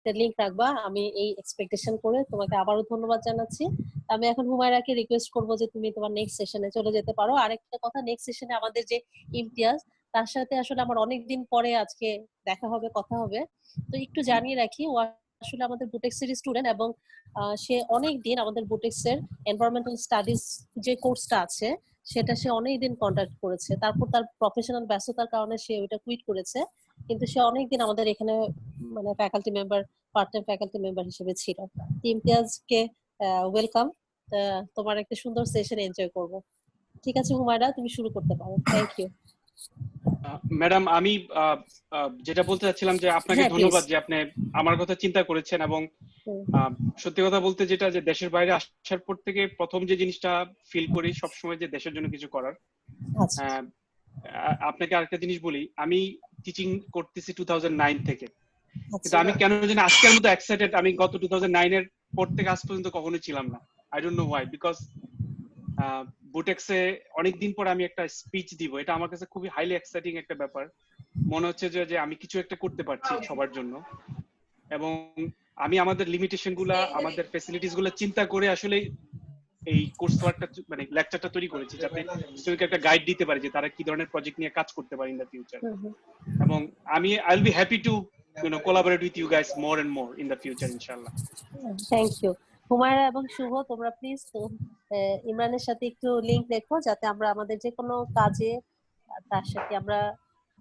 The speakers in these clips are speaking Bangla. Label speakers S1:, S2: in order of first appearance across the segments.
S1: একটা লিংক রাখবা, আমি এই এক্সপেকটেশন করে তোমাকে আবারও ধন্যবাদ জানাচ্ছি। আমি এখন হুমায়রাকে রিকোয়েস্ট করবো যে তুমি তোমার নেক্সট সেশনে চলে যেতে পারো। আরেকটা কথা, নেক্সট সেশনে আমাদের যে ইমতিয়াজ, তার সাথে আসলে আমার অনেকদিন পরে আজকে দেখা হবে, কথা হবে। তো একটু জানিয়ে রাখি, ও আসলে আমাদের বুটেক্সের স্টুডেন্ট এবং সে অনেক দিন আমাদের বুটেক্সের এনভায়রনমেন্টাল স্টাডিজ যে কোর্সটা আছে সেটা সে অনেকদিন কন্ডাক্ট করেছে। তারপর তার প্রফেশনাল ব্যস্ততার কারণে সে ওইটা কুইট করেছে, কিন্তু সে অনেকদিন আমাদের এখানে মানে faculty member, part time faculty member হিসেবে ছিল। ইমতিয়াজকে ওয়েলকাম, তোমার একটা সুন্দর সেশন এনজয় করব। ঠিক আছে হুমায়রা, তুমি শুরু করতে পারো। Thank you.
S2: ম্যাডাম, আমি যেটা বলতে চাচ্ছিলাম যে আপনাকে
S1: হ্যাঁ,
S2: ধন্যবাদ যে আপনি আমার কথা চিন্তা করেছেন, এবং সত্যি কথা বলতে যেটা, যে দেশের বাইরে আসার পর থেকে প্রথম যে জিনিসটা ফিল করি সবসময়, যে দেশের জন্য কিছু করার।
S1: আচ্ছা,
S2: আপনাকে আরেকটা জিনিস বলি, আমি টিচিং করতেছি 2009 থেকে, কিন্তু
S1: আচ্ছা,
S2: আমি কেন জানি আজকের মতো এক্সাইটেড আমি গত 2009 এর পর থেকে আজ পর্যন্ত কখনোই ছিলাম না। I don't know why, because বুটেক্সে অনেকদিন পর আমি একটা স্পিচ দিব, এটা আমার কাছে খুবই হাইলি এক্সাইটিং একটা ব্যাপার। মনে হচ্ছে যে আমি কিছু একটা করতে পারছি সবার জন্য, এবং আমি আমাদের লিমিটেশন গুলা, আমাদের ফ্যাসিলিটিস গুলা চিন্তা করে আসলে এই কোর্স ওয়ার্কটা, মানে লেকচারটা তৈরি করেছি, যাতে স্টুডেন্টকে একটা গাইড দিতে পারি যে তারা কি ধরনের প্রজেক্ট নিয়ে কাজ করতে পারে ইন দ্য ফিউচার। এবং আমি I will be happy to collaborate with you guys more and more in the future, inshallah.
S1: Thank you. Humaira এবং শুভ, তোমরা প্লিজ ইমরানের সাথে একটু লিংক রেখো, যাতে আমরা আমাদের যে কোনো কাজে তার সাথে আমরা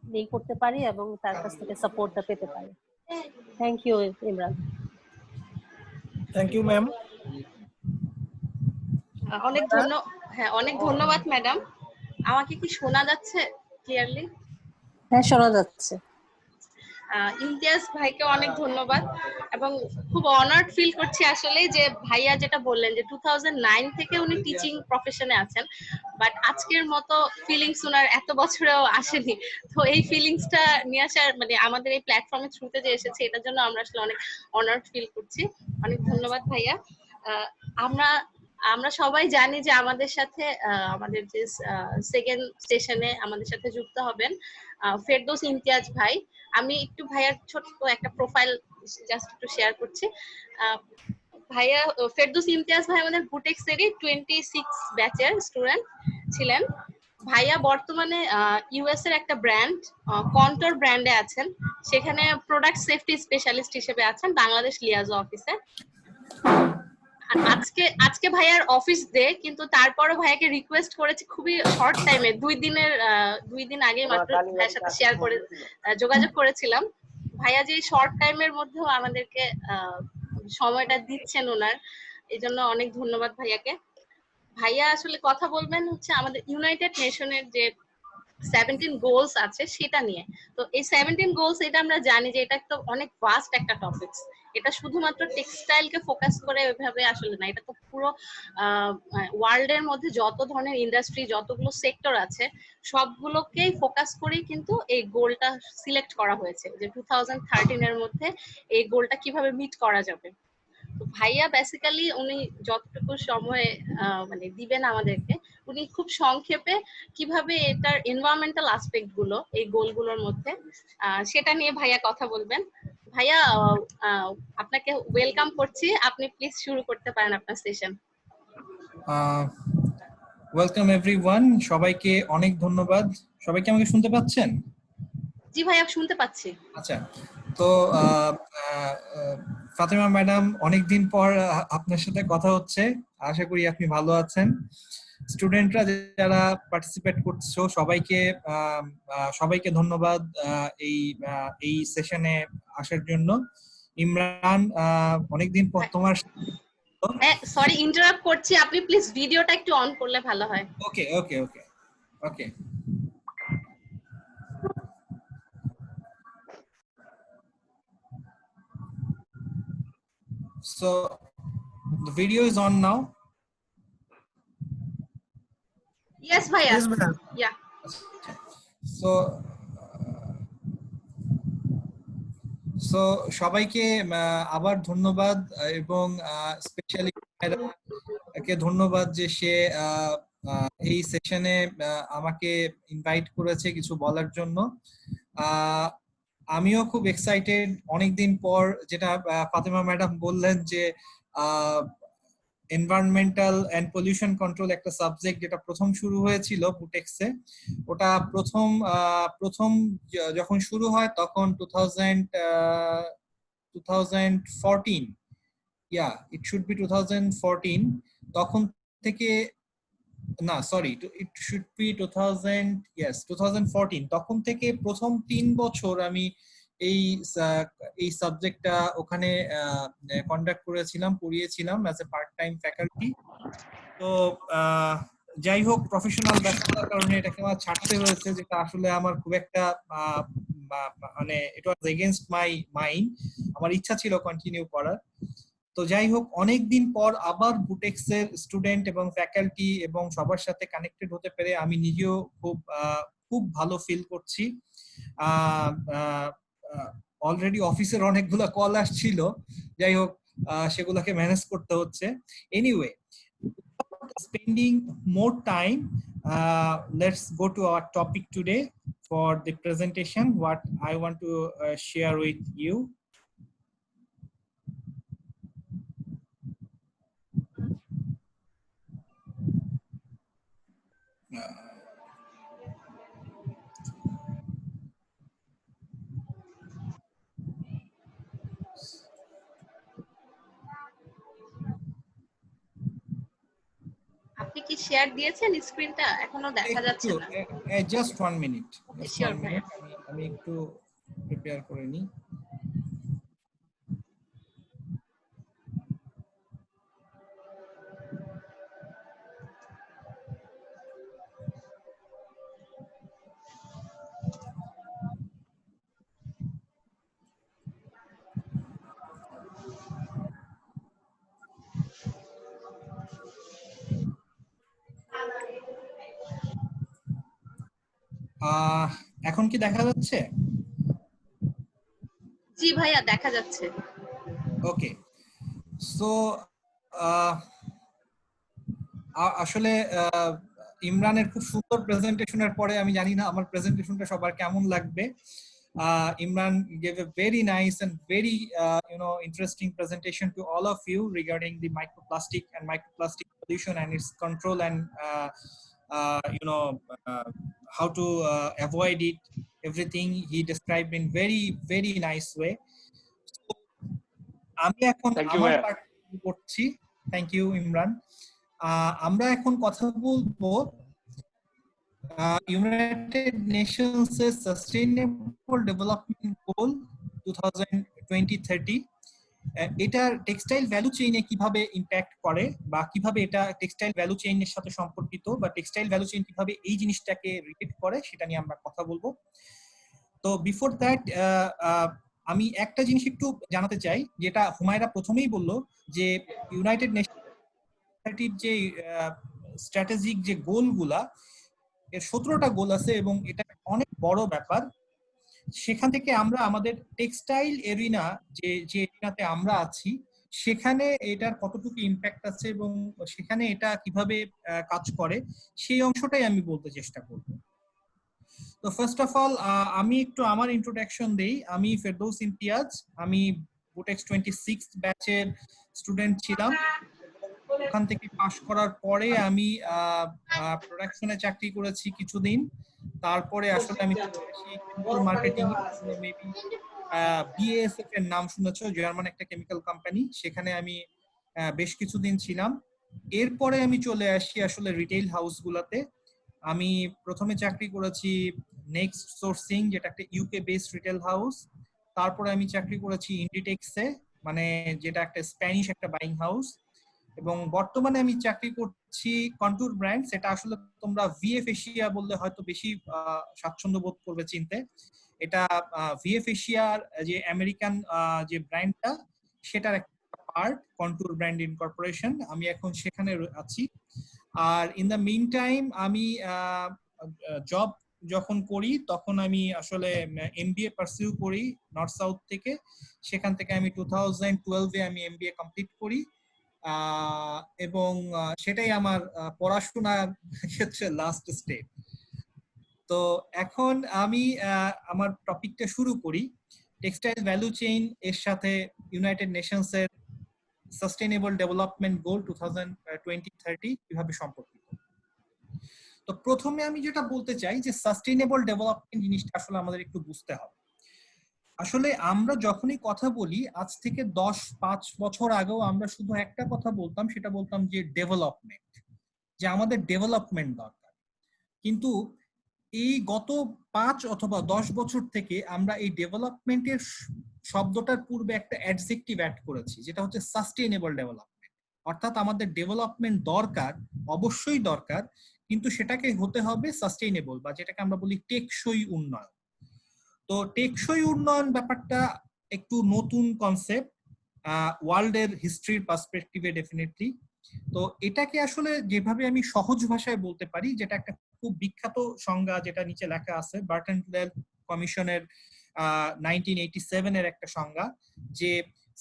S1: লিংক করতে পারি এবং তার কাছ থেকে সাপোর্টটা পেতে পারি। Thank you Imran.
S3: Thank you ma'am.
S4: অনেক ধন্যবাদ ম্যাডাম। আমাকে কি শোনা যাচ্ছে ক্লিয়ারলি?
S1: হ্যাঁ, শোনা যাচ্ছে।
S4: ইমতিয়াজ ভাইকে অনেক ধন্যবাদ, এবং খুব অনার্ড ফিল করছি আসলে যে ভাইয়া যেটা বললেন যে 2009 থেকে উনি টিচিং প্রফেশনে আছেন, বাট আজকের মতো ফিলিংস উনার এত বছরেও আসেনি। তো এই ফিলিংসটা নিয়ে আসার, মানে আমাদের এই প্ল্যাটফর্মের থ্রুতে যে এসেছে, এটার জন্য আমরা আসলে অনেক অনার্ড ফিল করছি। অনেক ধন্যবাদ ভাইয়া। আমরা সবাই জানি যে আমাদের সাথে আমাদের যে সেকেন্ড স্টেশনে আমাদের সাথে যুক্ত হবেন ফেরদৌস ইমতিয়াজ ভাই। আমি একটু ভাইয়ার ছোট্ট একটা প্রোফাইল জাস্ট একটু শেয়ার করছি। ভাইয়া ফেরদৌস ইমতিয়াজ ভাই আমাদের বুটেক্সেরই 26 ব্যাচের স্টুডেন্ট ছিলেন। ভাইয়া বর্তমানে ইউএস এর একটা ব্র্যান্ড কন্ট্রোল ব্র্যান্ডে আছেন, সেখানে প্রোডাক্ট সেফটি স্পেশালিস্ট হিসেবে আছেন বাংলাদেশ লিয়াজো অফিসে। আজকে ভাইয়ার অফিস ডে, কিন্তু তারপরও ভাইয়াকে রিকোয়েস্ট করেছি খুবই শর্ট টাইমে, 2 দিন আগে মাত্র ভাইয়ের সাথে শেয়ার করে যোগাযোগ করেছিলাম। ভাইয়া যে শর্ট টাইমের মধ্যেও আমাদেরকে সময়টা দিচ্ছেন ওনার, এই জন্য অনেক ধন্যবাদ ভাইয়াকে। ভাইয়া আসলে কথা বলবেন হচ্ছে আমাদের ইউনাইটেড নেশনের যে 17 গোলস আছে সেটা নিয়ে। তো এই 17 গোলস, এটা আমরা জানি যে এটা তো অনেক ভাস্ট একটা টপিকস। এটা শুধুমাত্র টেক্সটাইল কে ফোকাস করে ওইভাবে আসলে না, এটা তো পুরো ওয়ার্ল্ড এর মধ্যে যত ধরনের ইন্ডাস্ট্রি, যতগুলো সেক্টর আছে সবগুলোকেই ফোকাস করেই কিন্তু এই গোলটা সিলেক্ট করা হয়েছে, যে 2013 এর মধ্যে এই গোলটা কিভাবে মিট করা যাবে। তো ভাইয়া বেসিক্যালি উনি যতটুকু সময় মানে দিবেন আমাদেরকে, উনি খুব সংক্ষেপে কিভাবে এটার এনভায়রনমেন্টাল আসপেক্ট গুলো এই গোলগুলোর মধ্যে সেটা নিয়ে ভাইয়া কথা বলবেন। ভাইয়া আপনাকে ওয়েলকাম করছি, আপনি প্লিজ শুরু করতে পারেন আপনার সেশন।
S3: ওয়েলকাম এভরিওয়ান, সবাইকে অনেক ধন্যবাদ। সবাইকে আমাকে শুনতে পাচ্ছেন?
S4: জি ভাইয়া, শুনতে পাচ্ছি।
S3: আচ্ছা, তো ফাতেমা ম্যাডাম, অনেকদিন পর আপনার সাথে কথা হচ্ছে, আশা করি আপনি ভালো আছেন। স্টুডেন্টরা যারা পার্টিসিপেট করছো সবাইকে ধন্যবাদ এই সেশনে আসার জন্য। ইমরান, অনেকদিন পর তোমার,
S4: সরি ইন্টারাপ্ট করছি, আপনি প্লিজ ভিডিওটা একটু অন করলে ভালো হয়।
S3: ওকে ওকে ওকে ওকে। So the video is on now.
S4: Yes bhaiya.
S3: Yes ma'am.
S4: Yeah.
S3: So সবাইকে আবার ধন্যবাদ, এবং স্পেশালি কে ধন্যবাদ যে সে এই সেশনে আমাকে ইনভাইট করেছে কিছু বলার জন্য। আমিও খুব এক্সাইটেড, অনেকদিন পর। যেটা ফাতেমা ম্যাডাম বললেন যে এনভায়রনমেন্টাল এন্ড পলিউশন কন্ট্রোল একটা সাবজেক্ট যেটা প্রথম শুরু হয়েছিল বুটেক্সে, ওটা প্রথম যখন শুরু হয় তখন 2014, ইয়া ইট শুড বি 2014। তখন থেকে, না sorry, it should be 2000, yes 2014। তখন থেকে প্রথম 3 বছর আমি এই এই সাবজেক্টটা ওখানে কন্ডাক্ট করেছিলাম, পড়িয়েছিলাম as a part time faculty. তো যাই হোক, প্রফেশনাল ব্যস্ততার কারণে এটাকে আমার ছাড়তে হয়েছে, যেটা আসলে আমার খুব একটা মানে ইট ওয়াজ এগেইনস্ট মাই মাইন্ড। আমার ইচ্ছা ছিল কন্টিনিউ করার। তো যাই হোক, অনেকদিন পর আবার বুটেক্স এর স্টুডেন্ট এবং ফ্যাকাল্টি এবং সবার সাথে কানেক্টেড হতে পেরে আমি নিজেও খুব ভালো ফিল করছি। অলরেডি অফিসের অনেকগুলো কল আসছিল, যাই হোক সেগুলোকে ম্যানেজ করতে হচ্ছে। Anyway, spending more time, let's go to our topic today for the presentation, what I want to share with you.
S4: আপনি কি শেয়ার দিয়েছেন স্ক্রিনটা? এখনো দেখা যাচ্ছে না।
S3: Just 1 minute.
S4: Okay, sure, ভাইয়া।
S3: আমি একটু প্রিপেয়ার করে নিই। এখন কি দেখা যাচ্ছে?
S4: জি ভাইয়া, দেখা যাচ্ছে।
S3: ওকে, সো আসলে ইমরানের খুব সুন্দর প্রেজেন্টেশনের পরে আমি জানি না আমার প্রেজেন্টেশনটা সবার কেমন লাগবে। Imran gave a very nice and very interesting presentation to all of you regarding the microplastic and microplastic pollution and its control and how to avoid it. Everything he described in very nice way. So, আমি এখন আমার পার্ট করছি। Thank you Imran. আমরা এখন কথা বলবো ইউনাইটেড নেশনস এর সাস্টেইনেবল ডেভেলপমেন্ট গোল 2020-30। এটা টেক্সটাইল ভ্যালু চেইনে কিভাবে ইম্প্যাক্ট করে, বা কিভাবে এটা টেক্সটাইল ভ্যালু চেইনের সাথে সম্পর্কিত, বা টেক্সটাইল ভ্যালু চেইন কিভাবে এই জিনিসটাকে রিলেট করে, সেটা নিয়ে আমরা কথা বলবো। তো বিফোর দ্যাট আমি একটা জিনিস একটু জানাতে চাই, যেটা হুমায়রা প্রথমেই বলল, যে ইউনাইটেড নেশনস যে স্ট্র্যাটেজিক যে গোলগুলা, এর 17টা গোল আছে এবং এটা অনেক বড় ব্যাপার। সেখান থেকে আমরা আমাদের টেক্সটাইল এরিনা যে এরিনাতে আমরা আছি, সেখানে এটার কতটুকু ইম্প্যাক্ট আছে এবং সেখানে এটা কিভাবে কাজ করে, সেই অংশটাই আমি বলতে চেষ্টা করব। তো ফার্স্ট অফ অল আমি একটু আমার ইন্ট্রোডাকশন দেই। আমি ফেরদৌস ইমতিয়াজ, আমি বুটেক্স 26 ব্যাচের স্টুডেন্ট ছিলাম। ওখান থেকে পাশ করার পরে আমি প্রোডাকশনে চাকরি করেছি কিছুদিন। তারপরে আসলে আমি কেমিক্যাল মার্কেটিং, মেবি বিএএসএফ এর নাম শুনেছো, জার্মান একটা কেমিক্যাল কোম্পানি, সেখানে আমি বেশ কিছুদিন ছিলাম। এরপরে আমি চলে আসি আসলে রিটেইল হাউসগুলোতে। আমি প্রথমে চাকরি করেছি নেক্সট সোর্সিং, যেটা একটা ইউকে বেসড রিটেল হাউস। তারপরে আমি চাকরি করেছি ইন্ডিটেক্সে, মানে যেটা একটা স্প্যানিশ একটা বাইং হাউস। এবং বর্তমানে আমি চাকরি করছি কন্ট্যুর ব্র্যান্ড, সেটা আসলে তোমরা ভিএফ এশিয়া বললে হয়তো বেশি স্বাচ্ছন্দ্য বোধ করবে চিনতে। এটা ভিএফ এশিয়ার যে আমেরিকান যে ব্র্যান্ডটা, সেটার একটা পার্ট, কন্ট্যুর ব্র্যান্ড ইনকর্পোরেশন। আমি এখন সেখানে আছি। আর ইন দ্য মিন টাইম আমি জব যখন করি তখন আমি আসলে এমবিএ পারসিউ করি নর্থ সাউথ থেকে। সেখান থেকে আমি 2012-এ আমি এমবিএ কমপ্লিট করি, এবং সেটাই আমার পড়াশোনার ক্ষেত্রে লাস্ট স্টেপ। তো এখন আমি আমার টপিকটা শুরু করি। টেক্সটাইল ভ্যালু চেইন এর সাথে ইউনাইটেড নেশনস এর সাস্টেইনেবল ডেভেলপমেন্ট গোল 2020-30 কিভাবে সম্পর্কিত। তো প্রথমে আমি যেটা বলতে চাই যে সাস্টেইনেবল ডেভেলপমেন্ট জিনিসটা আসলে আমাদের একটু বুঝতে হবে। আসলে আমরা যখনই কথা বলি, আজ থেকে 10-5 বছর আগেও আমরা শুধু একটা কথা বলতাম, সেটা বলতাম যে ডেভেলপমেন্ট, যে আমাদের ডেভেলপমেন্ট দরকার। কিন্তু এই গত 5 অথবা 10 বছর থেকে আমরা এই ডেভেলপমেন্টের শব্দটার পূর্বে একটা অ্যাডজেক্টিভ অ্যাড করেছি, যেটা হচ্ছে সাস্টেইনেবল ডেভেলপমেন্ট। অর্থাৎ আমাদের ডেভেলপমেন্ট দরকার, অবশ্যই দরকার, কিন্তু সেটাকে হতে হবে সাস্টেইনেবল, বা যেটাকে আমরা বলি টেকসই উন্নয়ন। তো টেকসই উন্নয়ন ব্যাপারটা একটু নতুন কনসেপ্ট ওয়ার্ল্ডের হিস্ট্রির পার্সপেক্টিভে ডেফিনেটলি। তো এটাকে আসলে যেভাবে আমি সহজ ভাষায় বলতে পারি, যেটা একটা খুব বিখ্যাত সংজ্ঞা, যেটা নিচে লেখা আছে, বার্টনডেল কমিশনের 1987 এর একটা সংজ্ঞা, যে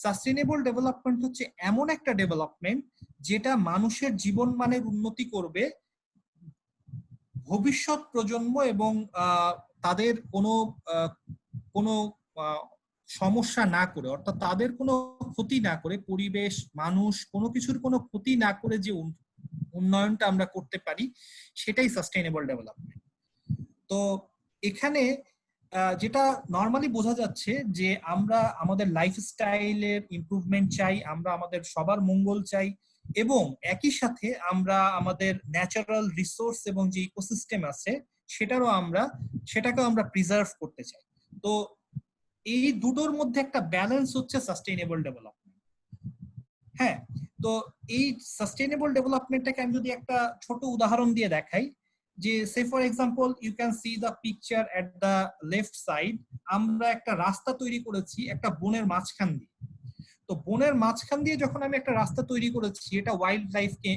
S3: সাস্টেইনেবল ডেভেলপমেন্ট হচ্ছে এমন একটা ডেভেলপমেন্ট যেটা মানুষের জীবন মানের উন্নতি করবে, ভবিষ্যৎ প্রজন্ম এবং তাদের কোনো সমস্যা না করে, অর্থাৎ তাদের কোনো ক্ষতি না করে, পরিবেশ, মানুষ, কোনো কিছুর কোনো ক্ষতি না করে যে উন্নয়নটা আমরা করতে পারি, সেটাই সাস্টেইনেবল ডেভেলপমেন্ট। তো এখানে যেটা নর্মালি বোঝা যাচ্ছে যে আমরা আমাদের লাইফস্টাইলের ইমপ্রুভমেন্ট চাই, আমরা আমাদের সবার মঙ্গল চাই, এবং একই সাথে আমরা আমাদের ন্যাচারাল রিসোর্স এবং যে ইকোসিস্টেম আছে সেটাকেও আমরা প্রিজার্ভ করতে চাই। তো এই দুটোর মধ্যে একটা ব্যালেন্স হচ্ছে সাস্টেইনেবল ডেভেলপমেন্ট। হ্যাঁ, তো এই সাস্টেইনেবল ডেভেলপমেন্টটাকে আমি যদি একটা ছোট উদাহরণ দিয়ে দেখাই, যে সে for example you can see the picture at the left side. আমরা একটা রাস্তা তৈরি করেছি একটা বনের মাঝখান দিয়ে। তো বনের মাঝখান দিয়ে যখন আমি একটা রাস্তা তৈরি করেছি, এটা ওয়াইল্ড লাইফকে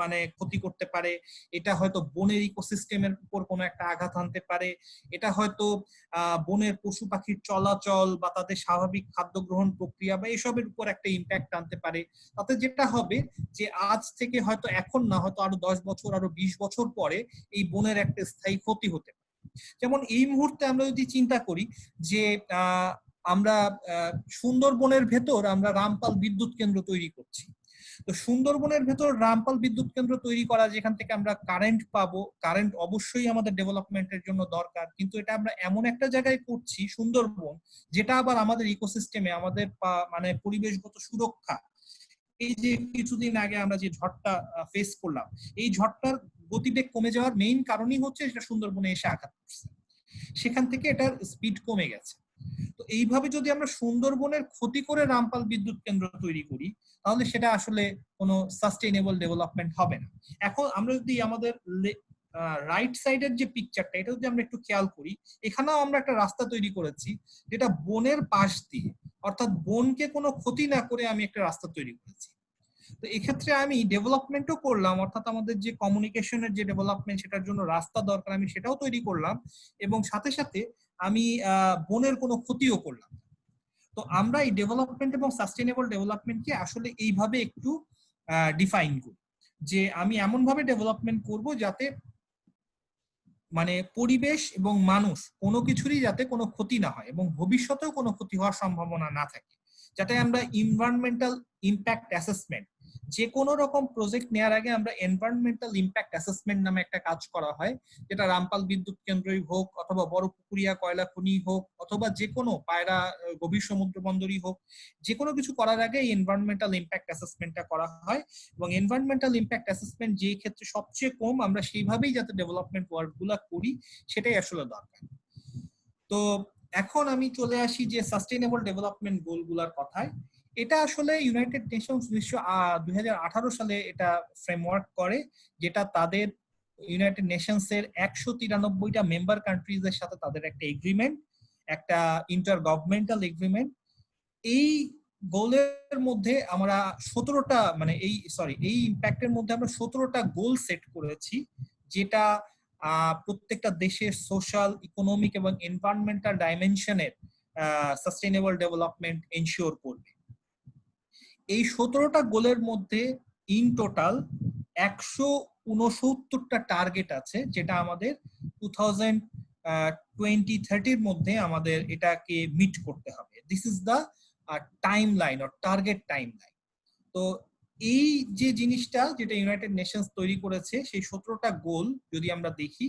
S3: মানে ক্ষতি করতে পারে, এটা হয়তো বনের ইকোসিস্টেমের উপর কোনো একটা আঘাত আনতে পারে, এটা হয়তো বনের পশু পাখির চলাচল বা তাদের স্বাভাবিক খাদ্য গ্রহণ প্রক্রিয়া বা এসবের উপর একটা ইম্প্যাক্ট আনতে পারে। তাতে যেটা হবে যে আজ থেকে হয়তো এখন না, হয়তো আরো 10 বছর, আরো 20 বছর পরে এই বনের একটা স্থায়ী ক্ষতি হতে পারে। যেমন এই মুহূর্তে আমরা যদি চিন্তা করি যে আমরা সুন্দরবনের ভেতর আমরা রামপাল বিদ্যুৎ কেন্দ্র তৈরি করছি। তো সুন্দরবনের ভেতর রামপাল বিদ্যুৎ কেন্দ্র তৈরি করা, যেখান থেকে আমরা কারেন্ট পাবো, কারেন্ট অবশ্যই আমাদের ডেভেলপমেন্টের জন্য দরকার, কিন্তু এটা আমরা এমন একটা জায়গায় করছি, সুন্দরবন, যেটা আবার আমাদের ইকোসিস্টেমে, আমাদের মানে পরিবেশগত সুরক্ষা, এই যে কিছুদিন আগে আমরা যে ঝড়টা ফেস করলাম, এই ঝড়টার গতিবেগ কমে যাওয়ার মেইন কারণই হচ্ছে এটা সুন্দরবনে এসে আঘাত করছে, সেখান থেকে এটার স্পিড কমে গেছে। তো এইভাবে যদি আমরা সুন্দরবনের ক্ষতি করে রামপাল বিদ্যুৎ কেন্দ্র তৈরি করি, তাহলে সেটা আসলে কোনো সাস্টেইনেবল ডেভেলপমেন্ট হবে না। এখন আমরা যদি আমাদের রাইট সাইডের যে পিকচারটা, এটা যদি আমরা একটু খেয়াল করি, এখানেও আমরা একটা রাস্তা তৈরি করেছি যেটা বনের পাশ দিয়ে, অর্থাৎ বনকে কোনো ক্ষতি না করে আমি একটা রাস্তা তৈরি করেছি। তো এক্ষেত্রে আমি ডেভেলপমেন্টও করলাম, অর্থাৎ আমাদের যে কমিউনিকেশনের যে ডেভেলপমেন্ট, সেটার জন্য রাস্তা দরকার, আমি সেটাও তৈরি করলাম, এবং সাথে সাথে আমি বনের কোনো ক্ষতিও করলাম। তো আমরা এই ডেভেলপমেন্ট এবং সাস্টেইনেবল ডেভেলপমেন্টকে আসলে এইভাবে একটু ডিফাইন করি, যে আমি এমন ভাবে ডেভেলপমেন্ট করব যাতে মানে পরিবেশ এবং মানুষ কোনো কিছুরই যাতে কোনো ক্ষতি না হয়, এবং ভবিষ্যতেও কোনো ক্ষতি হওয়ার সম্ভাবনা না থাকে। যাতে আমরা এনভায়রনমেন্টাল ইম্প্যাক্ট অ্যাসেসমেন্ট, যে কোনো রকম প্রজেক্ট নেওয়ার আগে আমরা এনভায়রনমেন্টাল ইম্প্যাক্ট অ্যাসেসমেন্ট নামে একটা কাজ করা হয়, যেটা রামপাল বিদ্যুৎ কেন্দ্রই হোক, অথবা বড় পুকুরিয়া কয়লা খনি হোক, অথবা যে কোনো পায়রা গভীর সমুদ্র বন্দরই হোক, যে কোনো কিছু করার আগে এই এনভায়রনমেন্টাল ইম্প্যাক্ট অ্যাসেসমেন্টটা করা হয়। এবং এনভায়রনমেন্টাল ইম্প্যাক্ট অ্যাসেসমেন্ট যে ক্ষেত্রে সবচেয়ে কম, আমরা সেইভাবেই যাতে ডেভেলপমেন্ট ওয়ার্কগুলো করি, সেটাই আসলে দরকার। তো এখন আমি চলে আসি যে সাস্টেইনেবল ডেভেলপমেন্ট গোলগুলোর কথায়। এটা আসলে ইউনাইটেড নেশনস 2018 সালে এটা ফ্রেমওয়ার্ক করে, যেটা তাদের ইউনাইটেড নেশনস এর 193টা মেম্বার কান্ট্রিজ এর সাথে তাদের একটা এগ্রিমেন্ট, একটা ইন্টার গভর্নমেন্টাল এগ্রিমেন্ট। এই গোলের মধ্যে আমরা 17টা মানে এই ইম্প্যাক্টের মধ্যে আমরা 17টা গোল সেট করেছি, যেটা প্রত্যেকটা দেশের সোশ্যাল, ইকোনমিক এবং এনভায়রনমেন্টাল ডাইমেনশনের সাস্টেইনেবল ডেভেলপমেন্ট এনশিওর করবে। এই 17টা গোলের মধ্যে ইন টোটাল 169টা টার্গেট আছে, যেটা আমাদের 2030 মধ্যে আমাদের এটাকে মিট করতে হবে। This is the time line or target time line. তো এই যে জিনিসটা যেটা ইউনাইটেড নেশনস তৈরি করেছে, সেই 17টা গোল যদি আমরা দেখি,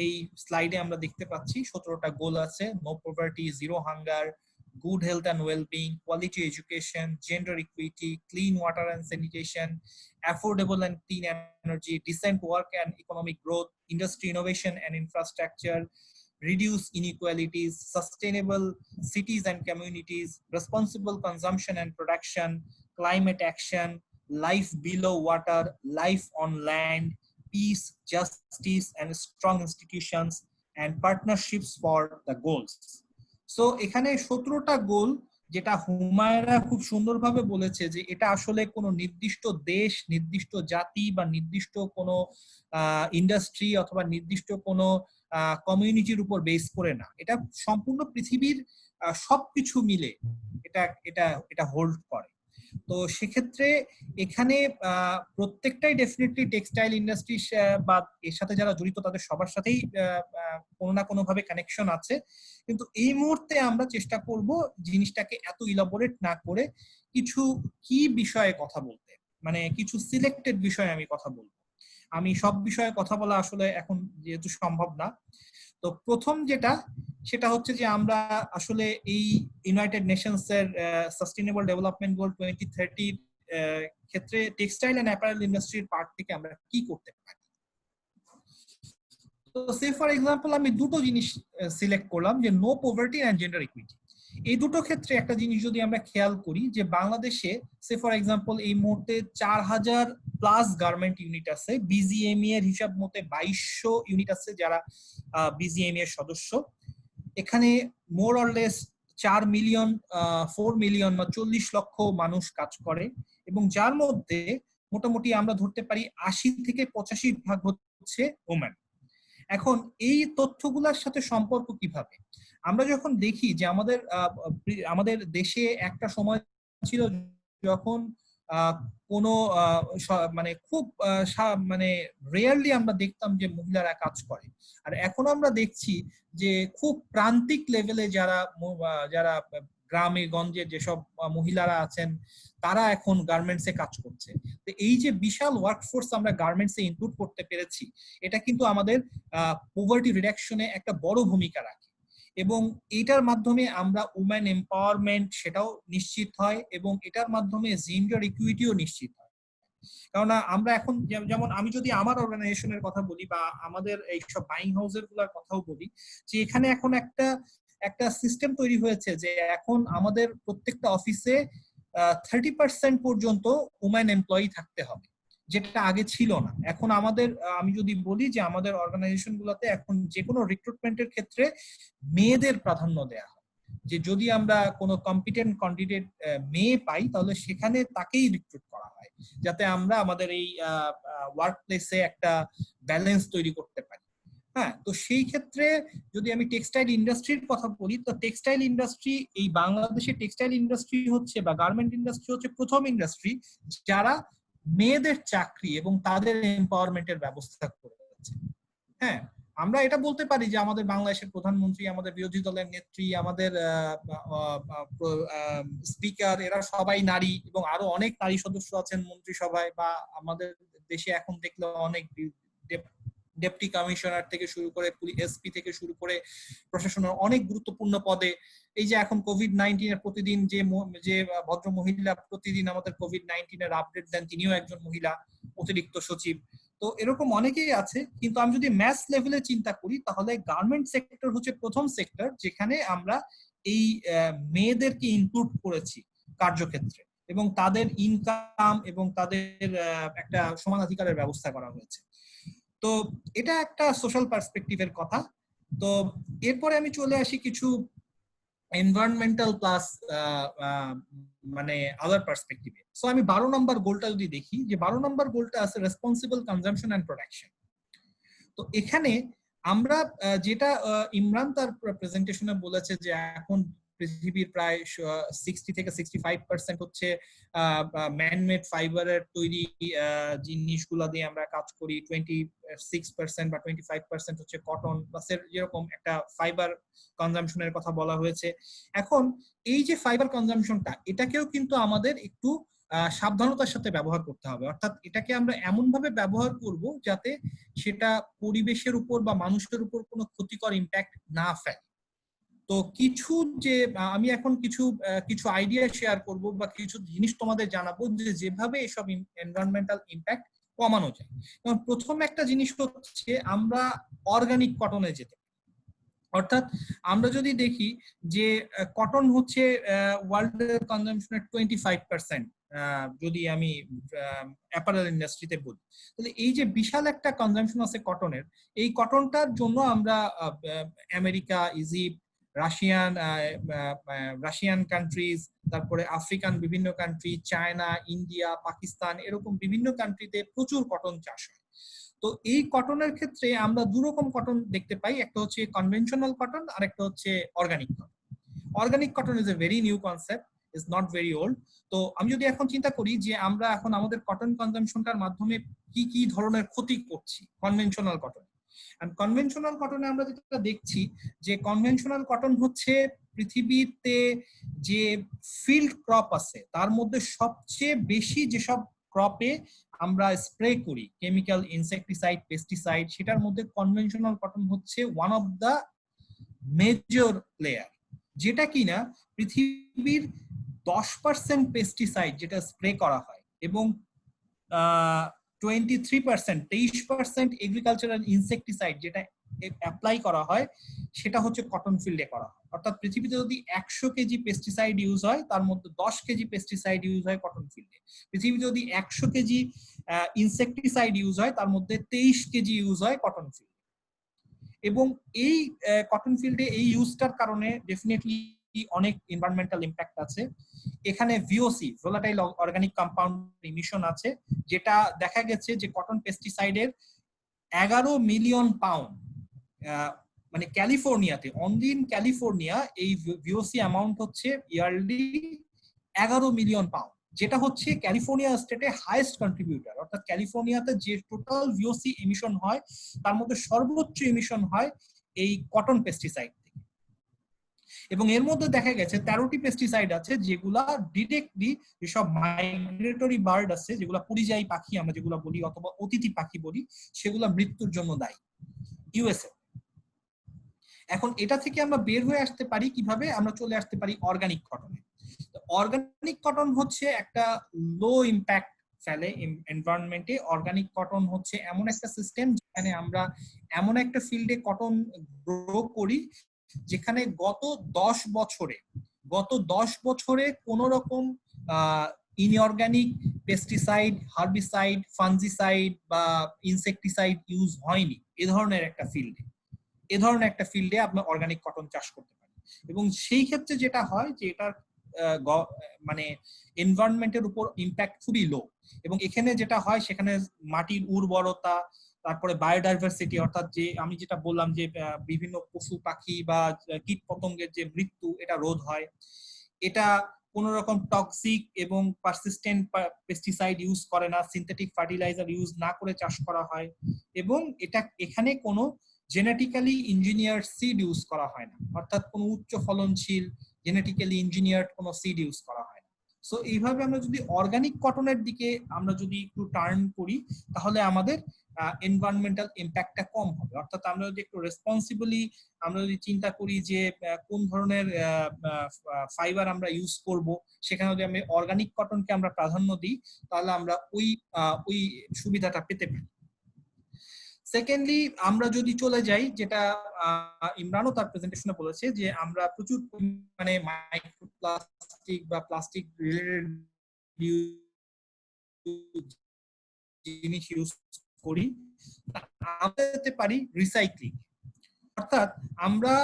S3: এই স্লাইডে আমরা দেখতে পাচ্ছি 17টা গোল আছে। No poverty, zero hunger, good health and well-being, quality education, gender equity, clean water and sanitation, affordable and clean energy, decent work and economic growth, industry innovation and infrastructure, reduce inequalities, sustainable cities and communities, responsible consumption and production, climate action, life below water, life on land, peace, justice and strong institutions, and partnerships for the goals. So এখানে 17টা গোল, যেটা হুমায়রা খুব সুন্দরভাবে বলেছে যে এটা আসলে কোনো নির্দিষ্ট দেশ, নির্দিষ্ট জাতি বা নির্দিষ্ট কোনো ইন্ডাস্ট্রি অথবা নির্দিষ্ট কোনো কমিউনিটির উপর বেস করে না, এটা সম্পূর্ণ পৃথিবীর সবকিছু মিলে এটা এটা এটা হোল্ড করে। তো সেক্ষেত্রে এখানে প্রত্যেকটাই ডেফিনেটলি টেক্সটাইল ইন্ডাস্ট্রি বা এর সাথে যারা জড়িত তাদের সবার সাথেই কোনো না কোনো ভাবে কানেকশন আছে। কিন্তু এই মুহূর্তে আমরা চেষ্টা করব জিনিসটাকে এত ইলাবোরেট না করে কিছু কি বিষয়ে কথা বলতে, মানে কিছু সিলেক্টেড বিষয়ে আমি কথা বলবো। আমি সব বিষয়ে কথা বলা আসলে এখন যেহেতু সম্ভব না। তো প্রথম যেটা, সেটা হচ্ছে যে আমরা আসলে এই ইউনাইটেড নেশনস এর সাস্টেইনেবল ডেভেলপমেন্ট গোল 2030 ক্ষেত্রে টেক্সটাইল এন্ড অ্যাপারেল ইন্ডাস্ট্রির পার্ট থেকে আমরা কি করতে পারি। তো সে ফর এক্সাম্পল আমি দুটো জিনিস সিলেক্ট করলাম, যে no poverty and gender equity. এই দুটো ক্ষেত্রে একটা জিনিস যদি আমরা খেয়াল করি, যে বাংলাদেশে সে ফর এক্সাম্পল এই মুহূর্তে 4000 প্লাস গার্মেন্ট ইউনিট আছে। বিজিএমই এর হিসাব মতে 2200 ইউনিট আছে যারা বিজিএমই এর সদস্য। এখানে more or less 4 million 4 million বা 40 লক্ষ মানুষ কাজ করে, এবং যার মধ্যে মোটামুটি আমরা ধরতে পারি 80 থেকে 85% হচ্ছে ওমেন। এখন এই তথ্যগুলোর সাথে সম্পর্ক কিভাবে, আমরা যখন দেখি যে আমাদের দেশে একটা সময় ছিল যখন কোনো মানে খুব মানে রেয়ারলি আমরা দেখতাম যে মহিলারা কাজ করে, আর এখন আমরা দেখছি যে খুব প্রান্তিক লেভেলে যারা গ্রামে গঞ্জে যেসব মহিলারা আছেন তারা এখন গার্মেন্টসে কাজ করছে। তো এই যে বিশাল ওয়ার্কফোর্স আমরা গার্মেন্টসে ইনক্লুড করতে পেরেছি, এটা কিন্তু আমাদের পভার্টি রিডাকশনে একটা বড় ভূমিকা রাখে, এবং এটার মাধ্যমে আমরা উমেন এম্পাওয়ারমেন্ট সেটাও নিশ্চিত হয়, এবং এটার মাধ্যমে জেন্ডার ইকুইটিও নিশ্চিত হয়। কারণ আমরা এখন যেমন আমি যদি আমার অর্গানাইজেশনের কথা বলি বা আমাদের এইসব বাইং হাউসের গুলার কথাও বলি, যে এখানে এখন একটা সিস্টেম তৈরি হয়েছে যে এখন আমাদের প্রত্যেকটা অফিসে 30% পর্যন্ত উমেন এমপ্লয়ি থাকতে হবে, যেটা আগে ছিল না। এখন আমি যদি বলি যে আমাদের অর্গানাইজেশন গুলোতে এখন যে কোনো রিক্রুটমেন্টের ক্ষেত্রে মেয়েদের প্রাধান্য দেয়া হয়, যে যদি আমরা কোনো কম্পিটেন্ট ক্যান্ডিডেট মেয়ে পাই তাহলে সেখানে তাকেই রিক্রুট করা হয়, যাতে আমরা আমাদের এই ওয়ার্ক প্লেসে একটা ব্যালেন্স তৈরি করতে পারি। হ্যাঁ, তো সেই ক্ষেত্রে যদি আমি টেক্সটাইল ইন্ডাস্ট্রির কথা বলি, তো টেক্সটাইল ইন্ডাস্ট্রি, এই বাংলাদেশে টেক্সটাইল ইন্ডাস্ট্রি হচ্ছে বা গার্মেন্ট ইন্ডাস্ট্রি হচ্ছে প্রথম ইন্ডাস্ট্রি যারা মেয়েদের চাকরি এবং তাদের এম্পাওয়ারমেন্টের ব্যবস্থা করেছে। হ্যাঁ, আমরা এটা বলতে পারি যে আমাদের বাংলাদেশের প্রধানমন্ত্রী, আমাদের বিরোধী দলের নেত্রী, আমাদের স্পিকার, এরা সবাই নারী, এবং আরো অনেক নারী সদস্য আছেন মন্ত্রিসভায়, বা আমাদের দেশে এখন দেখলে অনেক ডেপুটি কমিশনার থেকে শুরু করে এসপি থেকে শুরু করে প্রশাসনের অনেক গুরুত্বপূর্ণ পদে। এই যে এখন কোভিড-19 এর প্রতিদিন যে ভদ্র মহিলা প্রতিদিন আমাদের কোভিড-19 এর আপডেট দেন, তিনিও একজন মহিলা অতিরিক্ত সচিব। তো এরকম অনেকেই আছে, কিন্তু আমি যদি ম্যাস লেভেলে চিন্তা করি তাহলে গার্মেন্ট সেক্টর হচ্ছে প্রথম সেক্টর যেখানে আমরা এই মেয়েদেরকে ইনক্লুড করেছি কার্যক্ষেত্রে, এবং তাদের ইনকাম এবং তাদের একটা সমানাধিকারের ব্যবস্থা করা হয়েছে। তো এটা একটা সোশ্যাল পার্সপেক্টিভের কথা। তো এরপরে আমি চলে আসি কিছু এনভায়রনমেন্টাল প্লাস মানে আদার পার্সপেক্টিভে। সো আমি 12 নম্বর গোলটা যদি দেখি, যে 12 নম্বর গোলটা আছে রেসপন্সিবল কনজাম্পশন এন্ড প্রোডাকশন। তো এখানে আমরা যেটা ইমরান তার প্রেজেন্টেশনে বলেছে যে এখন পৃথিবীর প্রায় 60 থেকে 65% হচ্ছে ম্যানমেড ফাইবারের তৈরি জিনিসগুলো দিয়ে আমরা কাজ করি, 26% বা 25% হচ্ছে কটন বাসের, যেরকম একটা ফাইবার কনজাম্পশনের কথা বলা হয়েছে। এখন এই যে ফাইবার কনজাম্পশনটা, এটাকেও কিন্তু আমাদের একটু সাবধানতার সাথে ব্যবহার করতে হবে। অর্থাৎ এটাকে আমরা এমন ভাবে ব্যবহার করব যাতে সেটা পরিবেশের উপর বা মানুষের উপর কোনো ক্ষতিকর ইম্প্যাক্ট না ফেলে। তো কিছু যে আমি এখন কিছু আইডিয়া শেয়ার করব বা কিছু জিনিস তোমাদের জানাবো যে যেভাবে এসব এনভায়রনমেন্টাল ইম্প্যাক্ট কমানো যায়। যেমন প্রথম একটা জিনিস হচ্ছে আমরা অর্গানিক কটনে যেতে, অর্থাৎ আমরা যদি দেখি যে কটন হচ্ছে ওয়ার্ল্ডের কনজাম্পশনের 25%, যদি আমি অ্যাপারেল ইন্ডাস্ট্রিতে বলি, তাহলে এই যে বিশাল একটা কনজাম্পশন আছে কটনের, এই কটনটার জন্য আমরা আমেরিকা, ইজিপ্ট, রাশিয়ান কান্ট্রিজ, তারপরে আফ্রিকান বিভিন্ন কান্ট্রি, চায়না, ইন্ডিয়া, পাকিস্তান, এরকম বিভিন্ন কান্ট্রিতে প্রচুর কটন চাষ হয়। তো এই কটনের ক্ষেত্রে আমরা দুরকম কটন দেখতে পাই, একটা হচ্ছে কনভেনশনাল কটন আর একটা হচ্ছে organic cotton. Organic cotton is a very new concept, is not very old. তো আমি যদি এখন চিন্তা করি যে আমরা এখন আমাদের কটন কনজাম্পশনটার মাধ্যমে কি কি ধরনের ক্ষতি করছি কনভেনশনাল কটন, কনভেনশনাল কটনে আমরা যেটা দেখছি যে কনভেনশনাল কটন হচ্ছে পৃথিবীতে যে ফিল্ড ক্রপ আছে তার মধ্যে সবচেয়ে বেশি যেসব ক্রপে আমরা স্প্রে করি কেমিক্যাল, ইনসেকটিসাইড, পেস্টিসাইড, সেটার মধ্যে কনভেনশনাল কটন হচ্ছে one of the major player, যেটা কিনা পৃথিবীর 10% পেস্টিসাইড যেটা স্প্রে করা হয় এবং 23% এগ্রিকালচারাল ইনসেকটিসাইড যেটা অ্যাপ্লাই করা হয় সেটা হচ্ছে কটন ফিল্ডে করা হয়। অর্থাৎ পৃথিবীতে যদি 100 কেজি পেস্টিসাইড ইউজ হয় তার মধ্যে 10 কেজি পেস্টিসাইড ইউজ হয় কটন ফিল্ডে। পৃথিবীতে যদি 100 কেজি ইনসেকটিসাইড ইউজ হয় তার মধ্যে 23 কেজি ইউজ হয় কটন ফিল্ডে। এবং এই কটন ফিল্ডে এই ইউজটার কারণে ডেফিনেটলি অনেক এনভায়রনমেন্টাল ইম্প্যাক্ট আছে। এখানে VOC, volatile organic compound emission আছে, যেটা দেখা গেছে যে কটন পেস্টিসাইডের 11 মিলিয়ন পাউন্ড, মানে ক্যালিফোর্নিয়াতে, অনলি ইন ক্যালিফোর্নিয়া এই ভিওসি অ্যামাউন্ট হচ্ছে ইয়ারলি 11 মিলিয়ন পাউন্ড, যেটা হচ্ছে ক্যালিফোর্নিয়া স্টেটে হাইয়েস্ট কন্ট্রিবিউটর। অর্থাৎ ক্যালিফোর্নিয়াতে যে টোটাল ভিওসি এমিশন হয় তার মধ্যে সর্বোচ্চ এমিশন হয় এই কটন পেস্টিসাইড থেকে। এবং এর মধ্যে দেখা গেছে 13টি পেস্টিসাইড আছে যেগুলা ডিরেক্টলি যেসব মাইগ্রেটরি বার্ড আছে, যেগুলা পরিযায়ী পাখি আমরা যেগুলো বলি অথবা অতিথি পাখি বলি, সেগুলা মৃত্যুর জন্য দায়ী ইউএসএ। এখন এটা থেকে আমরা বের হয়ে আসতে পারি কিভাবে? আমরা চলে আসতে পারি অর্গানিক কটনে। অর্গানিক কটন হচ্ছে একটা লো ইম্প্যাক্ট ফেলে এনভায়রনমেন্টে। অর্গানিক কটন হচ্ছে এমন একটা সিস্টেম যেখানে আমরা এমন একটা ফিল্ডে কটন গ্রো করি যেখানে গত 10 বছরে কোন রকম ইনঅর্গানিক পেস্টিসাইড, হার্বিসাইড, ফাঞ্জিসাইড বা ইনসেকটিসাইড ইউজ হয়নি। এ ধরনের একটা ফিল্ডে আপনি অর্গানিক কটন চাষ করতে পারেন। এবং সেই ক্ষেত্রে যেটা হয় যে এটার মানে এনভায়রনমেন্টের উপর ইম্প্যাক্ট খুবই লো। এবং এখানে যেটা হয় সেখানে মাটির উর্বরতা, তারপরে বায়োডাইভার্সিটি, অর্থাৎ যে আমি যেটা বললাম যে বিভিন্ন পশু পাখি বা কীট পতঙ্গের যে মৃত্যু, এটা রোধ হয়। এটা কোন রকম টক্সিক এবং পারসিস্টেন্ট পেস্টিসাইড ইউজ করে না, সিনথেটিক ফার্টিলাইজার ইউজ না করে চাষ করা হয়। এবং এখানে কোনো জেনেটিক্যালি ইঞ্জিনিয়ার্ড সিড ইউজ করা হয় না, অর্থাৎ কোনো উচ্চ ফলনশীল জেনেটিক্যালি ইঞ্জিনিয়ার্ড কোনো সিড ইউজ করা হয় না। সো এইভাবে আমরা যদি অর্গানিক কটনের দিকে আমরা যদি একটু টার্ন করি তাহলে আমাদের এনভায়রনমেন্টাল ইম্প্যাক্টটা কম হবে। অর্থাৎ আমরা যদি একটু রেসপন্সিবলি আমরা যদি চিন্তা করি যে কোন ধরনের ফাইবার আমরা ইউজ করব, সেখানে যদি আমি অর্গানিক কটনকে আমরা প্রাধান্য দিই তাহলে আমরা ওই সুবিধাটা পেতে পারি। সেকেন্ডলি আমরা যদি চলে যাই, যেটা ইমরানও তার প্রেজেন্টেশনে বলেছে, যে আমরা প্রচুর পরিমাণে মাইক্রোপ্লাস্টিক বা প্লাস্টিক রিলেটেড জিনিস ইউজ করি, আমরা যেতে পারি রিসাইক্লিং। অর্থাৎ আমরা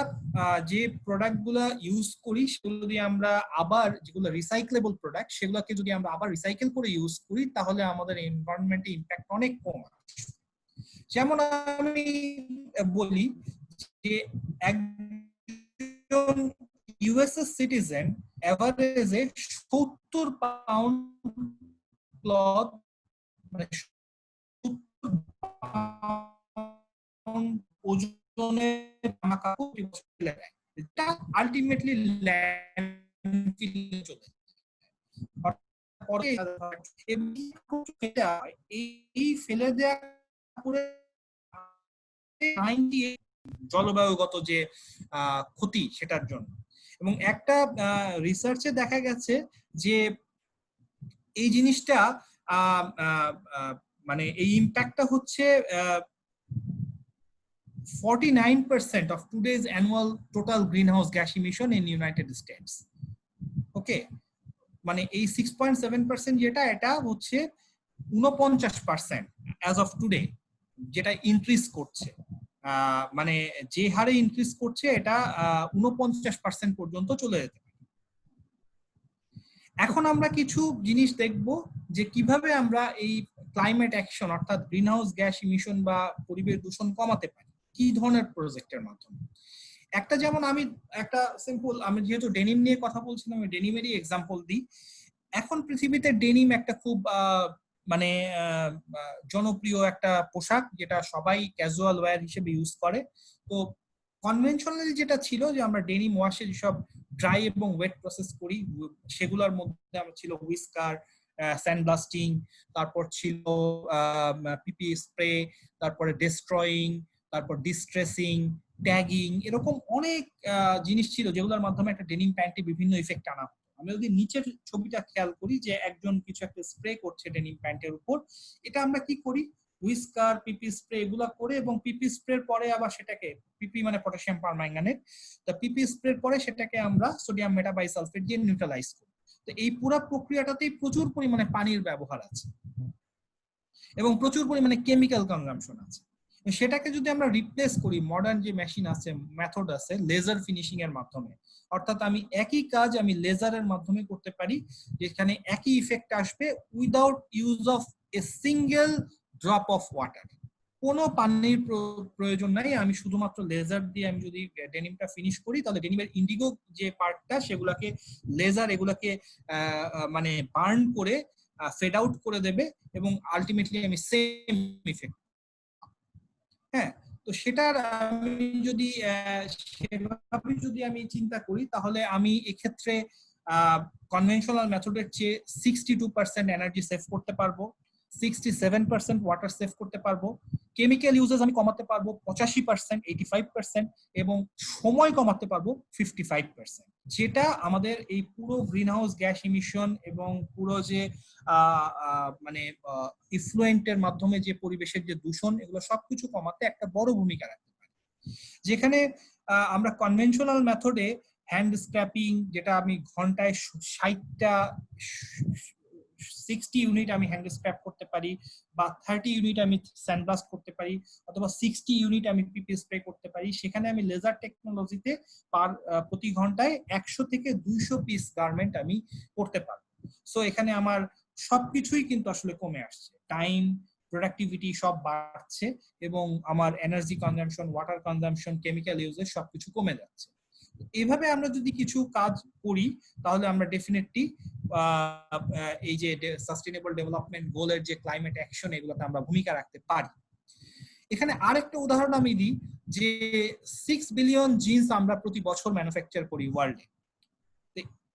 S3: যে প্রোডাক্টগুলো ইউজ করি সেগুলো যদি আমরা আবার, যেগুলো রিসাইক্লেবল প্রোডাক্ট, সেগুলোকে যদি আমরা আবার রিসাইকেল করে ইউজ করি তাহলে আমাদের এনভায়রনমেন্টে ইম্প্যাক্ট অনেক কম আসে। যেমন আমি বলি যে একজন ইউএসএ সিটিজেন এভারেজে 70 পাউন্ড ক্লথ, মানে 70 পাউন্ড ওজনের জামা কাপড় ফেলে দেয়, এটা আলটিমেটলি ল্যান্ডফিলে চলে যায়। পরে এই ফেলে দেওয়া কাপড়ে জলবায়ুগত যে ক্ষতি সেটার জন্য। এবং একটা রিসার্চে দেখা গেছে যে এই জিনিসটা মানে এই ইম্প্যাক্টটা হচ্ছে 49% of today's annual total greenhouse gas emission in United States. ওকে, মানে এই 6.7% যেটা, এটা হচ্ছে 49% as of today, যেটা ইনক্রিজ করছে। মানে যে হারে ইনক্রিজ করছে এটা 49% পর্যন্ত চলে যেতে পারে। এখন আমরা কিছু জিনিস দেখব যে কিভাবে আমরা এই ক্লাইমেট অ্যাকশন অর্থাৎ গ্রিনহাউস গ্যাস ইমিশন বা পরিবেশ দূষণ কমাতে পারি, কি ধরনের প্রজেক্টের মাধ্যমে। একটা যেমন আমি একটা সিম্পল, আমি যেহেতু ডেনিম নিয়ে কথা বলছিলাম, আমি ডেনিমেরই এক্সাম্পল দিই। এখন পৃথিবীতে ডেনিম একটা খুব মানে জনপ্রিয় একটা পোশাক, যেটা সবাই ক্যাজুয়াল ওয়্যার হিসেবে ইউজ করে। তো কনভেনশনালি যেটা ছিল যে আমরা ডেনিম ওয়াশে যেসব ড্রাই এবং ওয়েট প্রসেস করি, সেগুলোর মধ্যে আমার ছিল হুইস্কার, স্যান্ড ব্লাস্টিং, তারপর ছিল পিপি স্প্রে, তারপরে ডেস্ট্রয়িং, তারপর ডিস্ট্রেসিং, ট্যাগিং, এরকম অনেক জিনিস ছিল যেগুলোর মাধ্যমে একটা ডেনিম প্যান্টে বিভিন্ন ইফেক্ট আনা। আমরা যদি নিচের ছবিটা খেয়াল করি যে একজন কিছু একটা স্প্রে করছে ডেনিম প্যান্টের উপর, এটা আমরা কি করি, হুইস্কার, পিপি স্প্রে এগুলা করে, এবং পিপি স্প্রের পরে আবার সেটাকে, পিপি মানে পটাশিয়াম পারম্যাঙ্গানেট, তো পিপি স্প্রের পরে সেটাকে আমরা সোডিয়াম মেটাবাইসালফেট দিয়ে নিউট্রালাইজ করি। তো এই পুরো প্রক্রিয়াটাতেই প্রচুর পরিমাণে পানির ব্যবহার আছে এবং প্রচুর পরিমাণে কেমিক্যাল কনজাম্পশন আছে। সেটাকে যদি আমরা রিপ্লেস করি মডার্ন যে মেশিন আছে, মেথড আছে, লেজার ফিনিশিং এর মাধ্যমে, অর্থাৎ আমি একই কাজ আমি লেজারের মাধ্যমে করতে পারি, যেখানে একই ইফেক্ট আসবে without use of a single drop of water. কোনো পানির প্রয়োজন নাই, আমি শুধুমাত্র লেজার দিয়ে আমি যদি ডেনিমটা ফিনিশ করি, তাহলে ডেনিমের ইন্ডিগো যে পার্টটা সেগুলাকে লেজার এগুলাকে মানে বার্ন করে ফেড আউট করে দেবে, এবং আলটিমেটলি আমি সেম ইফেক্ট। হ্যাঁ, তো সেটার আমি যদি সেভাবে যদি আমি চিন্তা করি, তাহলে আমি এক্ষেত্রে কনভেনশনাল মেথডের চেয়ে 62% এনার্জি সেভ করতে পারবো, 67% ওয়াটার সেভ করতে পারবো, কেমিক্যাল ইউজেস আমি কমাতে পারবো 85%, 85%, এবং সময় কমাতে পারবো 55%, যেটা আমাদের এই পুরো গ্রিনহাউস গ্যাস ইমিশন এবং পুরো যে মানে ইফ্লুয়েন্টের মাধ্যমে যে পরিবেশের যে দূষণ, এগুলো সবকিছু কমাতে একটা বড় ভূমিকা রাখতে পারে। যেখানে আমরা কনভেনশনাল মেথডে হ্যান্ড স্ক্র্যাপিং, যেটা আমি ঘন্টায় 60 ইউনিট আমি হ্যান্ড স্ক্র্যাপ করতে পারি, বা 30 ইউনিট আমি স্যান্ডব্লাস্ট করতে পারি, অথবা 60 ইউনিট আমি পিপি স্প্রে করতে পারি, সেখানে আমি লেজার টেকনোলজিতে প্রতি ঘন্টায় 100 থেকে 200 পিস গার্মেন্ট আমি করতে পারবো। সো এখানে আমার সবকিছুই কিন্তু আসলে কমে আসছে, টাইম, প্রোডাক্টিভিটি সব বাড়ছে, এবং আমার energy consumption, water consumption, chemical uses সবকিছু কমে যাচ্ছে। এইভাবে আমরা যদি কিছু কাজ করি, তাহলে আমরা ডেফিনেটলি এই যে সাস্টেইনেবল ডেভেলপমেন্ট গোলের যে ক্লাইমেট অ্যাকশন, এগুলোতে আমরা ভূমিকা রাখতে পারি। এখানে আরেকটা উদাহরণ আমি দিই, যে 6 বিলিয়ন জিন্স আমরা প্রতি বছর ম্যানুফ্যাকচার করি ওয়ার্ল্ডে।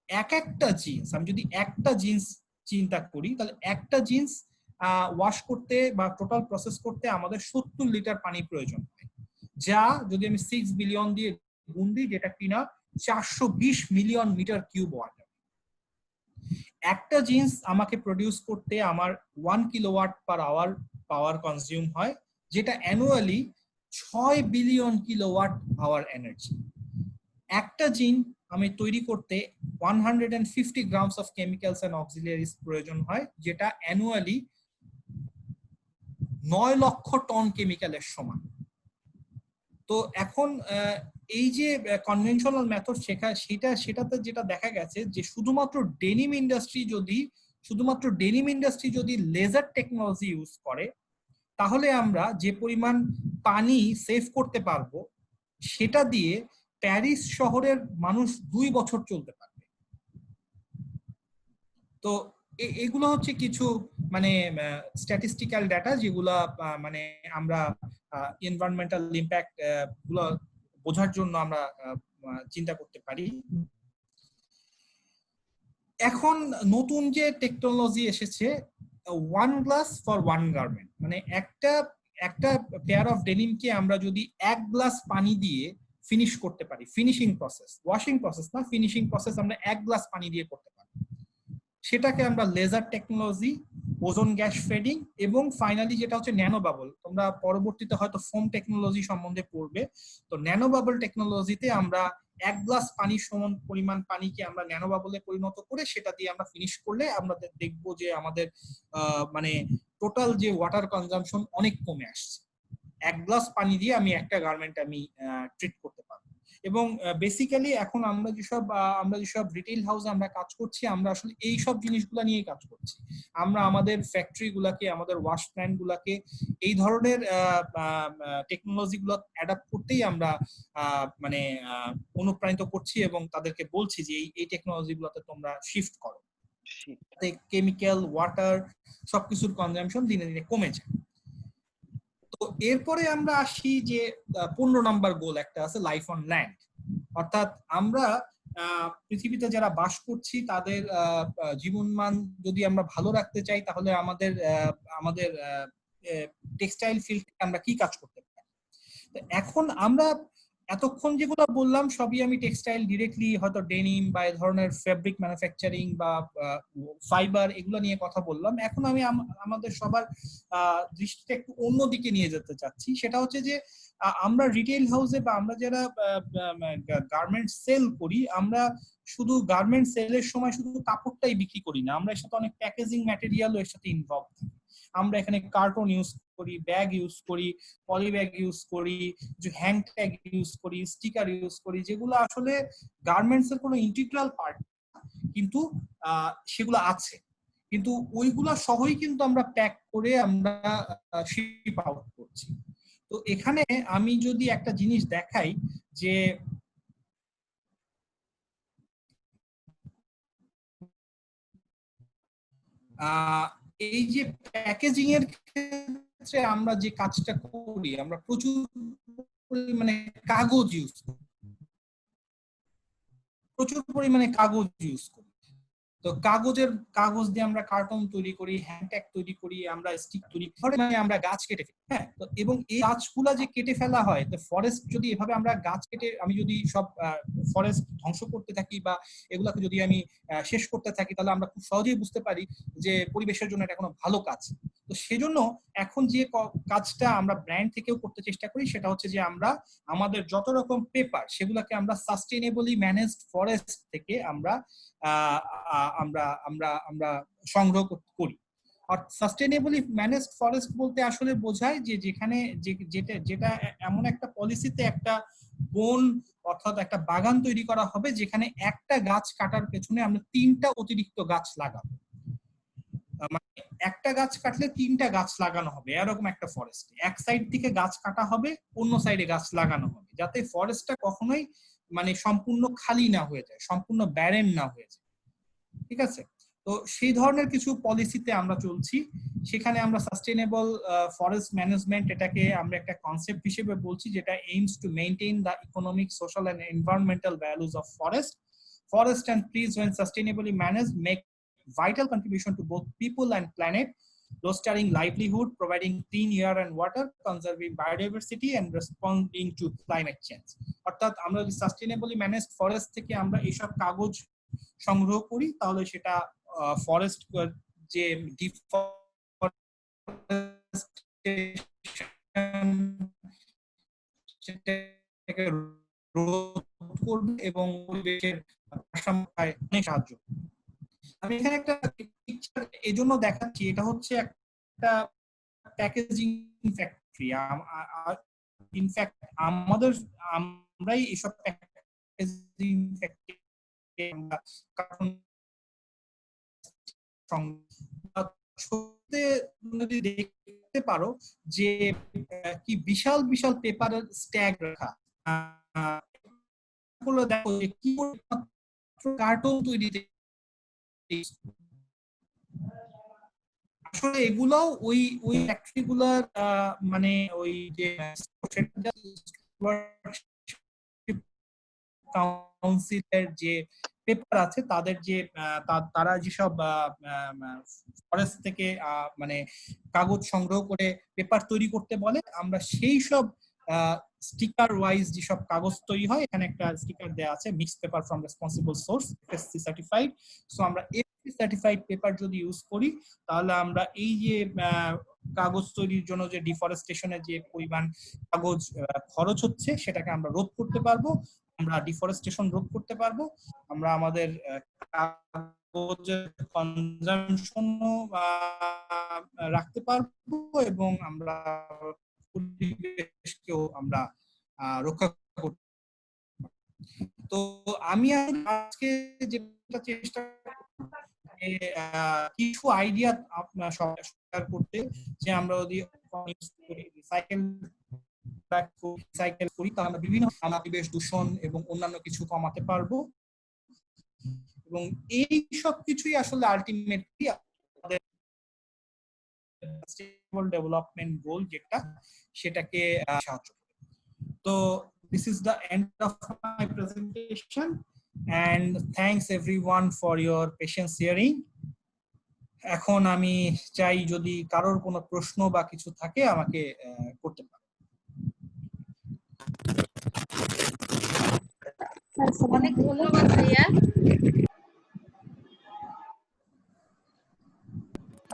S3: এক একটা জিন্স, আমি যদি একটা জিন্স চিন্তা করি, তাহলে একটা জিন্স ওয়াশ করতে বা টোটাল প্রসেস করতে আমাদের 70 লিটার পানি প্রয়োজন হয়, যা যদি আমি 6 বিলিয়ন দিয়ে গুণ দিই, যেটা কিনা 420 মিলিয়ন মিটার কিউব ওয়াটার। একটা জিন্স আমাকে প্রডিউস করতে আমার 1 kilowatt per hour power consume হয়, যেটা annually 6 billion kilowatt hour energy. একটা জিন আমি তৈরি করতে 150 grams of chemicals and auxiliaries প্রয়োজন হয়, যেটা অ্যানুয়ালি 9 লক্ষ টন কেমিক্যালের সমান। তো এখন এই যে কনভেনশনাল মেথড সেটাতে যেটা দেখা গেছে, যে শুধুমাত্র ডেনিম ইন্ডাস্ট্রি যদি লেজার টেকনোলজি ইউজ করে, তাহলে আমরা যে পরিমাণ পানি সেভ করতে পারবো, সেটা দিয়ে প্যারিস শহরের মানুষ 2 বছর চলতে পারবে। তো এগুলো হচ্ছে কিছু মানে স্ট্যাটিস্টিক্যাল ডাটা যেগুলা মানে আমরা এনভায়রনমেন্টাল ইম্প্যাক্ট গুলো বোঝার জন্য আমরা চিন্তা করতে পারি। এখন নতুন যে টেকনোলজি এসেছে, 1 গ্লাস ফর 1 গার্মেন্ট, মানে একটা পেয়ার অফ ডেনিমকে আমরা যদি 1 গ্লাস পানি দিয়ে ফিনিশ করতে পারি, ফিনিশিং প্রসেস, ওয়াশিং প্রসেস না, ফিনিশিং প্রসেস আমরা 1 গ্লাস পানি দিয়ে করতে পারি, সেটাকে আমরা laser technology, ozone gas fading এবং ফাইনালি যেটা হচ্ছে ন্যানো বাবল। তোমরা পরবর্তীতে হয়তো ফোম টেকনোলজি সম্বন্ধে পড়বে। তো ন্যানো বাবল টেকনোলজিতে আমরা 1 গ্লাস পানির সমান পরিমাণ পানিকে আমরা ন্যানো বাবলে পরিণত করে সেটা দিয়ে আমরা ফিনিশ করলে আমরা দেখবো যে আমাদের মানে টোটাল যে ওয়াটার কনজাম্পশন অনেক কমে আসছে। 1 গ্লাস পানি দিয়ে আমি একটা গার্মেন্ট আমি ট্রিট করতে পারবো। এবং বেসিক্যালি এখন আমরা যেসব রিটেইল হাউসে আমরা কাজ করছি, আমরা আসলে এই সব জিনিসগুলো নিয়ে কাজ করছি। আমরা আমাদের ফ্যাক্টরি গুলাকে, আমাদের ওয়াশ প্ল্যান্ট গুলাকে এই ধরনের টেকনোলজি গুলো অ্যাডাপ্ট করতেই আমরা মানে অনুপ্রাণিত করছি এবং তাদেরকে বলছি যে এই টেকনোলজি গুলোতে তোমরা শিফট করো, কেমিক্যাল, ওয়াটার সবকিছুর কনজাম্পশন দিনে দিনে কমে যায়। তো এরপরে আমরা আসি যে 15 নম্বর গোল একটা আছে, লাইফ অন ল্যান্ড। অর্থাৎ আমরা পৃথিবীতে যারা বাস করছি তাদের জীবনমান যদি আমরা ভালো রাখতে চাই তাহলে আমাদের টেক্সটাইল ফিল্ডে আমরা কি কাজ করতে পারি। এখন আমরা এতক্ষণ যেগুলো বললাম সবই আমি টেক্সটাইল ডিরেক্টলি হয়তো ডেনিম বা এই ধরনের ফেব্রিক ম্যানুফ্যাকচারিং বা ফাইবার এগুলো নিয়ে কথা বললাম। এখন আমি আমাদের সবার দৃষ্টিটা একটু অন্যদিকে নিয়ে যেতে চাচ্ছি। সেটা হচ্ছে যে আমরা রিটেইল হাউসে বা আমরা যারা গার্মেন্ট সেল করি, আমরা শুধু গার্মেন্ট সেলের সময় শুধু কাপড়টাই বিক্রি করি না, আমরা এর সাথে অনেক প্যাকেজিং ম্যাটেরিয়ালও এর সাথে ইনভলভ থাকি। আমরা এখানে কার্টন ইউজ করি, ব্যাগ ইউজ করি, পলি ব্যাগ ইউজ করি, হ্যান্ড ট্যাগ ইউজ করি, স্টিকার ইউজ করি, যেগুলো আসলে গার্মেন্টস এর কোনো ইন্টিগ্রাল পার্ট কিন্তু সেগুলো আছে, কিন্তু ওইগুলা সহই কিন্তু আমরা প্যাক করে আমরা শিপ আউট করছি। তো এখানে আমি যদি একটা জিনিস দেখাই যে এই যে প্যাকেজিং এর ক্ষেত্রে আমরা যে কাজটা করি, আমরা প্রচুর পরিমাণে কাগজ ইউজ করি, তো কাগজ দিয়ে আমরা কার্টন তৈরি করি, হ্যান্ড ট্যাগ তৈরি করি, আমরা স্টিক তৈরি করি, মানে আমরা গাছ কেটে ফেলি। হ্যাঁ, তো এবং এই গাছগুলা যে কেটে ফেলা হয়, তো ফরেস্ট যদি এভাবে আমরা গাছ কেটে আমি যদি সব ফরেস্ট ধ্বংস করতে থাকি বা এগুলাকে যদি আমি শেষ করতে থাকি, তাহলে আমরা খুব সহজেই বুঝতে পারি যে পরিবেশের জন্য এটা কোনো ভালো কাজ। তো সেজন্য এখন যে কাজটা আমরা ব্র্যান্ড থেকেও করতে চেষ্টা করি সেটা হচ্ছে যে আমরা আমাদের যত রকম পেপার সেগুলোকে আমরা সাস্টেইনেবলি ম্যানেজড ফরেস্ট থেকে আমরা সংগ্রহ করি। আর সাস্টেইনেবলি ম্যানেজড ফরেস্ট বলতে আসলে বোঝায় যে যেখানে যেটা এমন একটা পলিসিতে একটা বন অর্থাৎ একটা বাগান তৈরি করা হবে যেখানে একটা গাছ কাটার পেছনে আমরা 3টা অতিরিক্ত গাছ লাগাবো, মানে একটা গাছ কাটলে 3টা গাছ লাগানো হবে, এরকম একটা ফরেস্ট। এক সাইড থেকে গাছ কাটা হবে, অন্য সাইডে গাছ লাগানো হবে, যাতে ফরেস্টটা কখনোই মানে সম্পূর্ণ খালি না হয়ে যায়, সম্পূর্ণ ব্যারেন না হয়ে যায়। ঠিক আছে, তো সেই ধরনের কিছু পলিসিতে আমরা চলছি। সেখানে আমরা সাস্টেইনেবল ফরেস্ট ম্যানেজমেন্ট এটাকে আমরা একটা কনসেপ্ট হিসেবে বলছি, যেটা aims to maintain the economic, social and environmental values of forest and trees when sustainably managed make vital contribution to both people and planet, fostering livelihood, providing clean air and water, conserving biodiversity and responding to climate change. অর্থাৎ আমরা যদি সাস্টেইনেবলি ম্যানেজড ফরেস্ট থেকে আমরা এইসব কাগজ সংগ্রহ করি তাহলে সেটা ফরেস্ট যে সেটাকে রোধ করবে এবং পরিবেশের ভারসাম্যে অনেক সাহায্য। আমি এখানে একটা পিকচার এই জন্য দেখাচ্ছি, এটা হচ্ছে একটা প্যাকেজিং ফ্যাক্টরি। ইনফ্যাক্ট আমরাই এসব প্যাকেজিং ফ্যাক্টরি যদি দেখতে পারো যে কি বিশাল বিশাল পেপারের স্ট্যাক রাখা, করলে দেখো যে কি কার্টুন তৈরিতে আসলে এগুলাও ওই ওই ফ্যাক্টরি গুলার মানে ওই যে কাউন্সিলের যে পেপার আছে তাদের যে তারা যেসব ফরেস্ট থেকে মানে কাগজ সংগ্রহ করে পেপার তৈরি করতে বলে, আমরা সেই সব স্টিকার ওয়াইজ যেসব কাগজ তৈরি হয়, এখানে একটা স্টিকার দেওয়া আছে mixed paper from responsible source, FSC certified. So আমরা এফএসসি সার্টিফাইড পেপার যদি ইউজ করি তাহলে আমরা এই যে কাগজ তৈরির জন্য যে ডিফরেস্টেশনের যে পরিমাণ কাগজ খরচ হচ্ছে সেটাকে আমরা রোধ করতে পারবো, আমরা ডিফরেস্টেশন রোধ করতে পারবো, আমরা আমাদের কাগজের কনজাম্পশনও রাখতে পারবো এবং আমরা পরিবেশকেও আমরা রক্ষা করতে পারবো। তো আমি আজকে যেটা চেষ্টা কিছু আইডিয়া আপনার শেয়ার করতে, যে আমরা যদি রিসাইকেল করি তাহলে আমরা বিভিন্ন পরিবেশ দূষণ এবং অন্যান্য কিছু কমাতে পারবো, এবং এই সব কিছুই আসলে আলটিমেটলি আমাদের সাস্টেইনেবল ডেভেলপমেন্ট গোল যেটা সেটাকে সাহায্য করে। তো this is the end of my presentation and thanks everyone for your patience hearing. এখন আমি চাই যদি কারোর কোনো প্রশ্ন বা কিছু থাকে আমাকে করতে পারে।
S4: অনেক ধন্যবাদ ভাইয়া।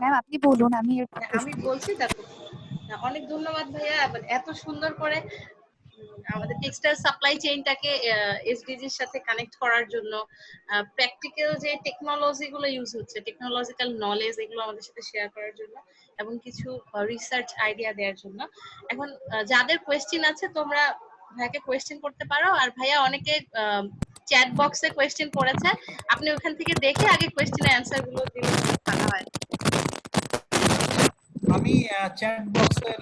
S5: ম্যাম আপনি বলুন, আমি
S4: আমি বলছি তারপর। অনেক ধন্যবাদ ভাইয়া এত সুন্দর করে আমাদের টেক্সটাইল সাপ্লাই চেইনটাকে এসডিজির সাথে কানেক্ট করার জন্য, প্র্যাকটিক্যাল যে টেকনোলজি গুলো ইউজ হচ্ছে, টেকনোলজিক্যাল নলেজ এগুলো আমাদের সাথে শেয়ার করার জন্য এবং কিছু রিসার্চ আইডিয়া দেওয়ার জন্য। এখন যাদের কোয়েশ্চেন আছে তোমরা ভাইয়াকে কোয়েশ্চেন করতে পারো, আর ভাইয়া অনেকে চ্যাট বক্সে কোয়েশ্চেন করেছে, আপনি ওখান থেকে দেখে আগে কোয়েশ্চেনের অ্যানসার গুলো দিলে ভালো হয়।
S3: আমি চ্যাট বক্সের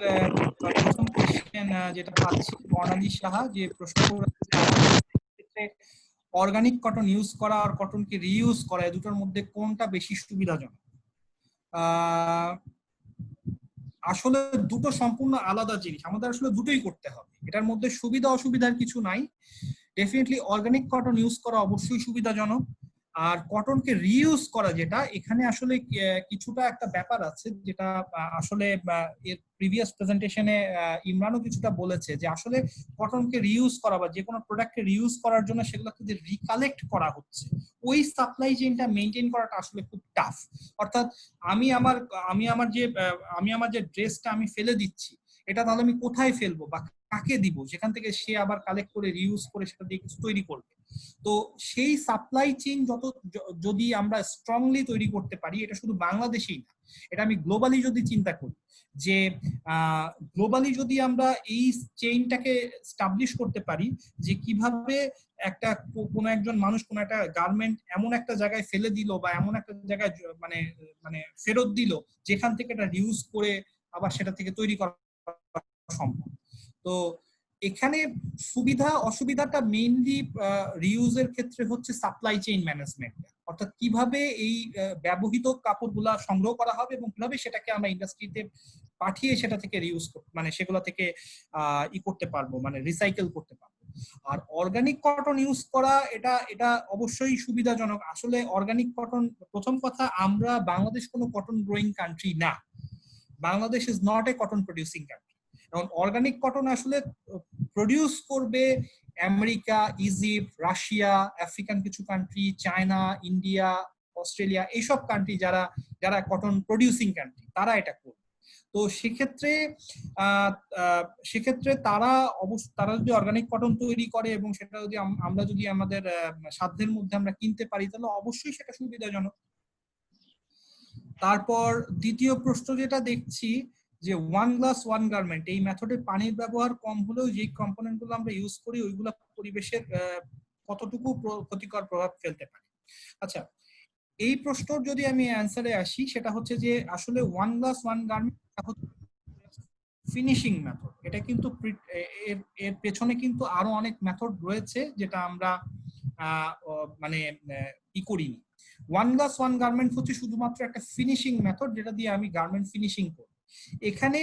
S3: প্রথম কোশ্চেন যেটা পাচ্ছি, বর্ণালী সাহা যে প্রশ্ন করেছে, অর্গানিক কটন ইউজ করা আর কটনকে রিইউজ করা এই দুটোর মধ্যে কোনটা বেশি সুবিধাজনক? আসলে দুটো সম্পূর্ণ আলাদা জিনিস, আমাদের আসলে দুটোই করতে হবে, এটার মধ্যে সুবিধা অসুবিধার কিছু নাই। ডেফিনেটলি অর্গানিক কটন ইউজ করা অবশ্যই সুবিধাজনক, আর কটনকে রিইউজ করা যেটা, এখানে আসলে কিছুটা একটা ব্যাপার আছে যেটা আসলে এর প্রিভিয়াস প্রেজেন্টেশনে ইমরানও কিছুটা বলেছে, যে আসলে কটনকে রিইউজ করা বা যে কোনো প্রোডাক্টকে রিইউজ করার জন্য সেগুলোকে যে রিকালেক্ট করা হচ্ছে, ওই সাপ্লাই চেইনটা মেইনটেইন করাটা আসলে খুব টাফ। অর্থাৎ আমি আমার যে ড্রেসটা আমি ফেলে দিচ্ছি, এটা তাহলে আমি কোথায় ফেলবো বা কাকে দিব, যেখান থেকে সে আবার কালেক্ট করে রিইউজ করে সেটা দিয়ে কিছু তৈরি করবে। তো সেই সাপ্লাই চেইন যদি আমরা স্ট্রংলি তৈরি করতে পারি, এটা শুধু বাংলাদেশেই না, এটা আমি গ্লোবালি যদি চিন্তা করি, যে গ্লোবালি যদি আমরা এই চেইনটাকে স্টাবলিশ করতে পারি, যে কিভাবে একটা কোনো একজন মানুষ কোনো একটা গার্মেন্ট এমন একটা জায়গায় ফেলে দিল বা এমন একটা জায়গায় মানে ফেরত দিল যেখান থেকে এটা রিউজ করে আবার সেটা থেকে তৈরি করা সম্ভব। তো এখানে সুবিধা অসুবিধাটা মেইনলি রিউজের ক্ষেত্রে হচ্ছে সাপ্লাই চেইন ম্যানেজমেন্ট, অর্থাৎ কিভাবে এই ব্যবহৃত কাপড়গুলা সংগ্রহ করা হবে এবং কিভাবে সেটাকে আমরা ইন্ডাস্ট্রিতে পাঠিয়ে সেটা থেকে রিউজ মানে সেগুলো থেকে করতে পারবো, মানে রিসাইকেল করতে পারবো। আর অর্গানিক কটন ইউজ করা এটা অবশ্যই সুবিধাজনক। আসলে অর্গানিক কটন, প্রথম কথা, আমরা বাংলাদেশ কোনো কটন গ্রোয়িং কান্ট্রি না, Bangladesh is not a cotton producing country. এবং অর্গানিক কটন আসলে প্রডিউস করবে আমেরিকা, ইজিপ্ট, রাশিয়া, আফ্রিকান কিছু কান্ট্রি, চায়না, ইন্ডিয়া, অস্ট্রেলিয়া, এইসব কান্ট্রি যারা কটন প্রডিউসিং কান্ট্রি, তারা এটা করবে। তো সেক্ষেত্রে তারা যদি অর্গানিক কটন তৈরি করে এবং সেটা যদি আমরা যদি আমাদের সাধ্যের মধ্যে আমরা কিনতে পারি, তাহলে অবশ্যই সেটা সুবিধাজনক। তারপর দ্বিতীয় প্রশ্ন যেটা দেখছি, যে 1 গার্মেন্ট, এই মেথডে পানির ব্যবহার কম হলেও যে কম্পোনেন্ট গুলো আমরা ইউজ করি ওইগুলো পরিবেশের কতটুকু ক্ষতিকর প্রভাব ফেলতে পারে। আচ্ছা, এই প্রশ্নর যদি আমি অ্যান্সারে আসি, সেটা হচ্ছে যে আসলে 1+1 গার্মেন্ট ফিনিশিং মেথড, এটা কিন্তু এর পেছনে কিন্তু আরো অনেক মেথড রয়েছে যেটা আমরা মানে ই করিনি। 1+1 গার্মেন্ট হচ্ছে শুধুমাত্র একটা ফিনিশিং মেথড যেটা দিয়ে আমি গার্মেন্ট ফিনিশিং করি। এখানে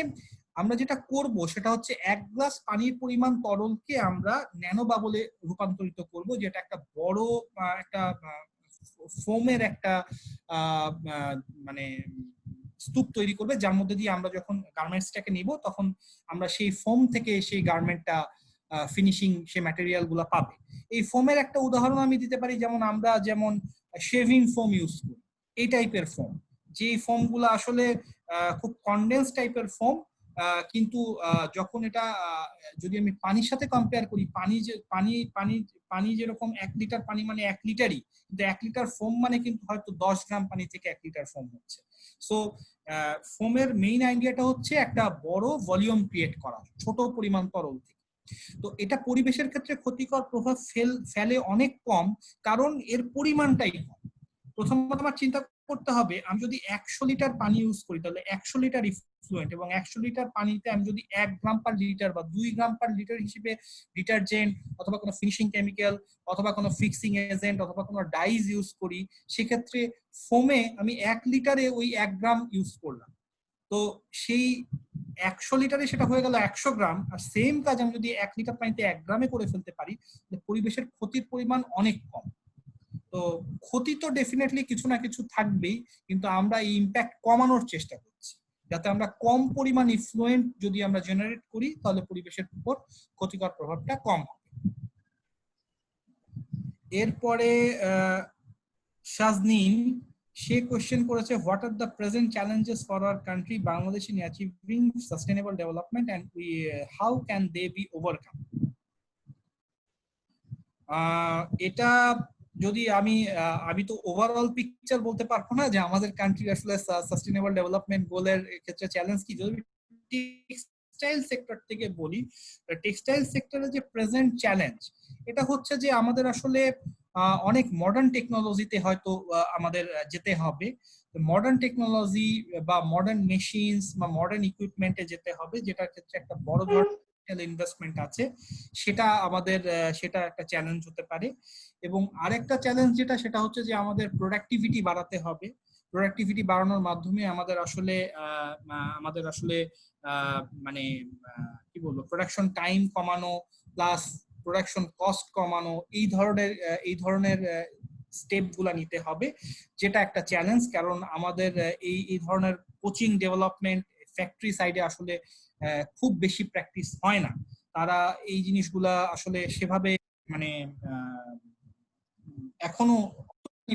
S3: আমরা যেটা করব সেটা হচ্ছে 1 গ্লাস পানির পরিমাণ তরলকে আমরা ন্যানো বাবলে রূপান্তরিত করব, যেটা একটা বড় একটা ফোমের একটা মানে স্তূপ তৈরি করবে, যার মধ্যে দিয়ে আমরা যখন গার্মেন্টসটাকে নিব তখন আমরা সেই ফোম থেকে সেই গার্মেন্টটা ফিনিশিং সেই ম্যাটেরিয়াল গুলা পাবে। এই ফোমের একটা উদাহরণ আমি দিতে পারি, যেমন আমরা যেমন শেভিং ফোম ইউজ করি, এই টাইপের ফোম, যে ফোম গুলা আসলে খুব কনডেন্স টাইপের ফোম, কিন্তু যখন এটা যদি আমি পানির সাথে কম্পেয়ার করি, পানি যেরকম 1 লিটার পানি মানে 1 লিটারই, কিন্তু 1 লিটার ফোম মানে কিন্তু হয়তো 10 গ্রাম পানি থেকে 1 লিটার ফোম হচ্ছে। সো ফোমের মেইন আইডিয়াটা হচ্ছে একটা বড় ভলিউম ক্রিয়েট করা ছোট পরিমাণ তরল থেকে। তো এটা পরিবেশের ক্ষেত্রে ক্ষতিকর প্রভাব ফেলে অনেক কম, কারণ এর পরিমাণটাই কম। প্রথমত আমার চিন্তা করতে হবে, আমি যদি 100 লিটার পানি ইউজ করি তাহলে 100 লিটার ইফ্লুয়েন্ট, এবং 100 লিটার পানিতে আমি যদি 1 গ্রাম পার লিটার বা 2 গ্রাম পার লিটার হিসেবে ডিটারজেন্ট অথবা কোনো ফিনিশিং কেমিক্যাল অথবা কোনো ফিক্সিং এজেন্ট অথবা কোনো ডাইজ ইউজ করি, সেক্ষেত্রে ফোমে আমি 1 লিটারে ওই 1 গ্রাম ইউজ করলাম। তো সেই 100 লিটারে সেটা হয়ে গেল 100 গ্রাম, আর সেম কাজ আমি যদি 1 লিটার পানিতে 1 গ্রামে করে ফেলতে পারি, পরিবেশের ক্ষতির পরিমাণ অনেক কম। তো ক্ষতি তো ডেফিনেটলি কিছু না কিছু থাকবেই, কিন্তু আমরা এই ইম্প্যাক্ট কমানোর চেষ্টা করছি, যাতে আমরা কম পরিমাণ ইফ্লুয়েন্ট যদি আমরা জেনারেট করি তাহলে পরিবেশের উপর ক্ষতিকর প্রভাবটা কম হবে। এরপরে শাজনীন সে কোশ্চেন করেছে, what are the present challenges for our country Bangladesh in achieving sustainable development and how can they be overcome. এটা যদি আমি তো ওভারঅল পিকচার বলতে পারবো না যে আমাদের কান্ট্রি আসলে সাস্টেনেবল ডেভেলপমেন্ট গোলের ক্ষেত্রে চ্যালেঞ্জ কি। যদি টেক্সটাইল সেক্টর থেকে বলি, টেক্সটাইল সেক্টরে যে প্রেজেন্ট চ্যালেঞ্জ এটা হচ্ছে যে আমাদের আসলে অনেক মডার্ন টেকনোলজিতে হয়তো আমাদের যেতে হবে। মডার্ন টেকনোলজি বা মডার্ন মেশিনস বা মডার্ন ইকুইপমেন্টে যেতে হবে, যেটার ক্ষেত্রে একটা বড় ধরনের ইনভেস্টমেন্ট আছে, সেটা আমাদের সেটা একটা চ্যালেঞ্জ হতে পারে। এবং আরেকটা চ্যালেঞ্জ যেটা, সেটা হচ্ছে যে আমাদের প্রোডাক্টিভিটি বাড়াতে হবে। প্রোডাক্টিভিটি বাড়ানোর মাধ্যমে আমাদের আসলে মানে কি বলবো, প্রোডাকশন টাইম কমানো প্লাস প্রোডাকশন কস্ট কমানো, এই ধরনের স্টেপ গুলা নিতে হবে, যেটা একটা চ্যালেঞ্জ। কারণ আমাদের এই ধরনের কোচিং ডেভেলপমেন্ট ফ্যাক্টরি সাইডে আসলে খুব বেশি প্র্যাকটিস হয় না। তারা এই জিনিসগুলা আসলে সেভাবে মানে এখনো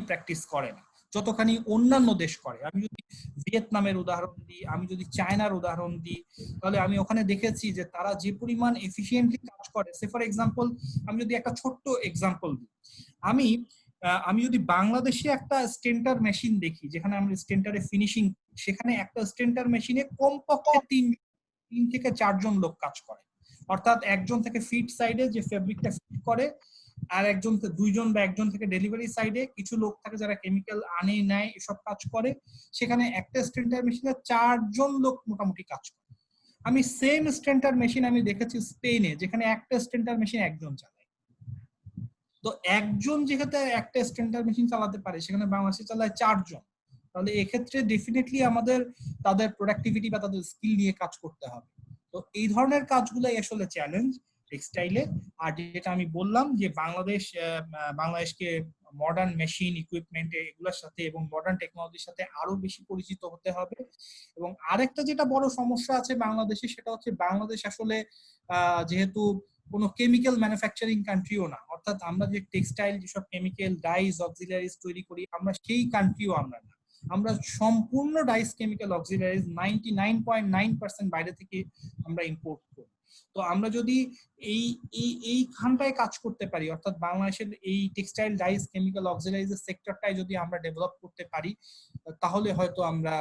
S3: প্র্যাকটিস করে না যতখানি অন্যান্য দেশ করে। আমি যদি ভিয়েতনামের উদাহরণ দিই, আমি যদি চায়নার উদাহরণ দিই, তাহলে আমি ওখানে দেখেছি যে তারা যে পরিমাণ এফিসিয়েন্টলি কাজ করে। সে ফর এক্সাম্পল, আমি যদি একটা ছোট্ট এক্সাম্পল দিই, আমি যদি বাংলাদেশে একটা স্টেন্টার মেশিন দেখি যেখানে আমরা স্টেন্টারে ফিনিশিং, সেখানে একটা স্টেন্টার মেশিনে কমপক্ষে 3 থেকে 4 জন লোক কাজ করে। অর্থাৎ একজন থেকে ফিট সাইডে যে ফেব্রিকটা ফিট করে, আর একজন 2 জন বা 1 জন থেকে ডেলিভারি সাইডে কিছু লোক থাকে যারা কেমিক্যাল আনে নেয় এসব কাজ করে। সেখানে একটা স্টেন্টার মেশিনে 4 জন লোক মোটামুটি কাজ করে। আমি সেম স্টেন্টার মেশিন আমি দেখেছি স্পেনে, যেখানে একটা স্টেন্টার মেশিন 1 জন চালায়। তো একজন যেখানে একটা স্টেন্টার মেশিন চালাতে পারে, সেখানে বাংলাদেশে চালায় 4 জন। তাহলে এক্ষেত্রে ডেফিনেটলি আমাদের তাদের প্রোডাক্টিভিটি বা তাদের স্কিল নিয়ে কাজ করতে হবে। তো এই ধরনের কাজগুলাই আসলে চ্যালেঞ্জ টেক্সটাইলে। আর যেটা আমি বললাম যে বাংলাদেশকে মডার্ন মেশিন ইকুইপমেন্ট এগুলোর সাথে এবং মডার্ন টেকনোলজির সাথে আরো বেশি পরিচিত হতে হবে। এবং আরেকটা যেটা বড় সমস্যা আছে বাংলাদেশে, সেটা হচ্ছে বাংলাদেশ আসলে যেহেতু কোনো কেমিক্যাল ম্যানুফ্যাকচারিং কান্ট্রিও না, অর্থাৎ আমরা যে টেক্সটাইল যেসব কেমিক্যাল ডাইজ অক্সিলারিজ তৈরি করি, আমরা সেই কান্ট্রিও আমরা না। আমরা সম্পূর্ণ ডাইস কেমিক্যাল অক্সিলারিজ 99.9% বাইরে থেকে আমরা ইম্পোর্ট করি। তো আমরা যদি এইখানটায় কাজ করতে পারি, অর্থাৎ বাংলাদেশের এই টেক্সটাইল ডাইস কেমিক্যাল অক্সিলারিজের সেক্টরটাই যদি আমরা ডেভেলপ করতে পারি, তাহলে হয়তো আমরা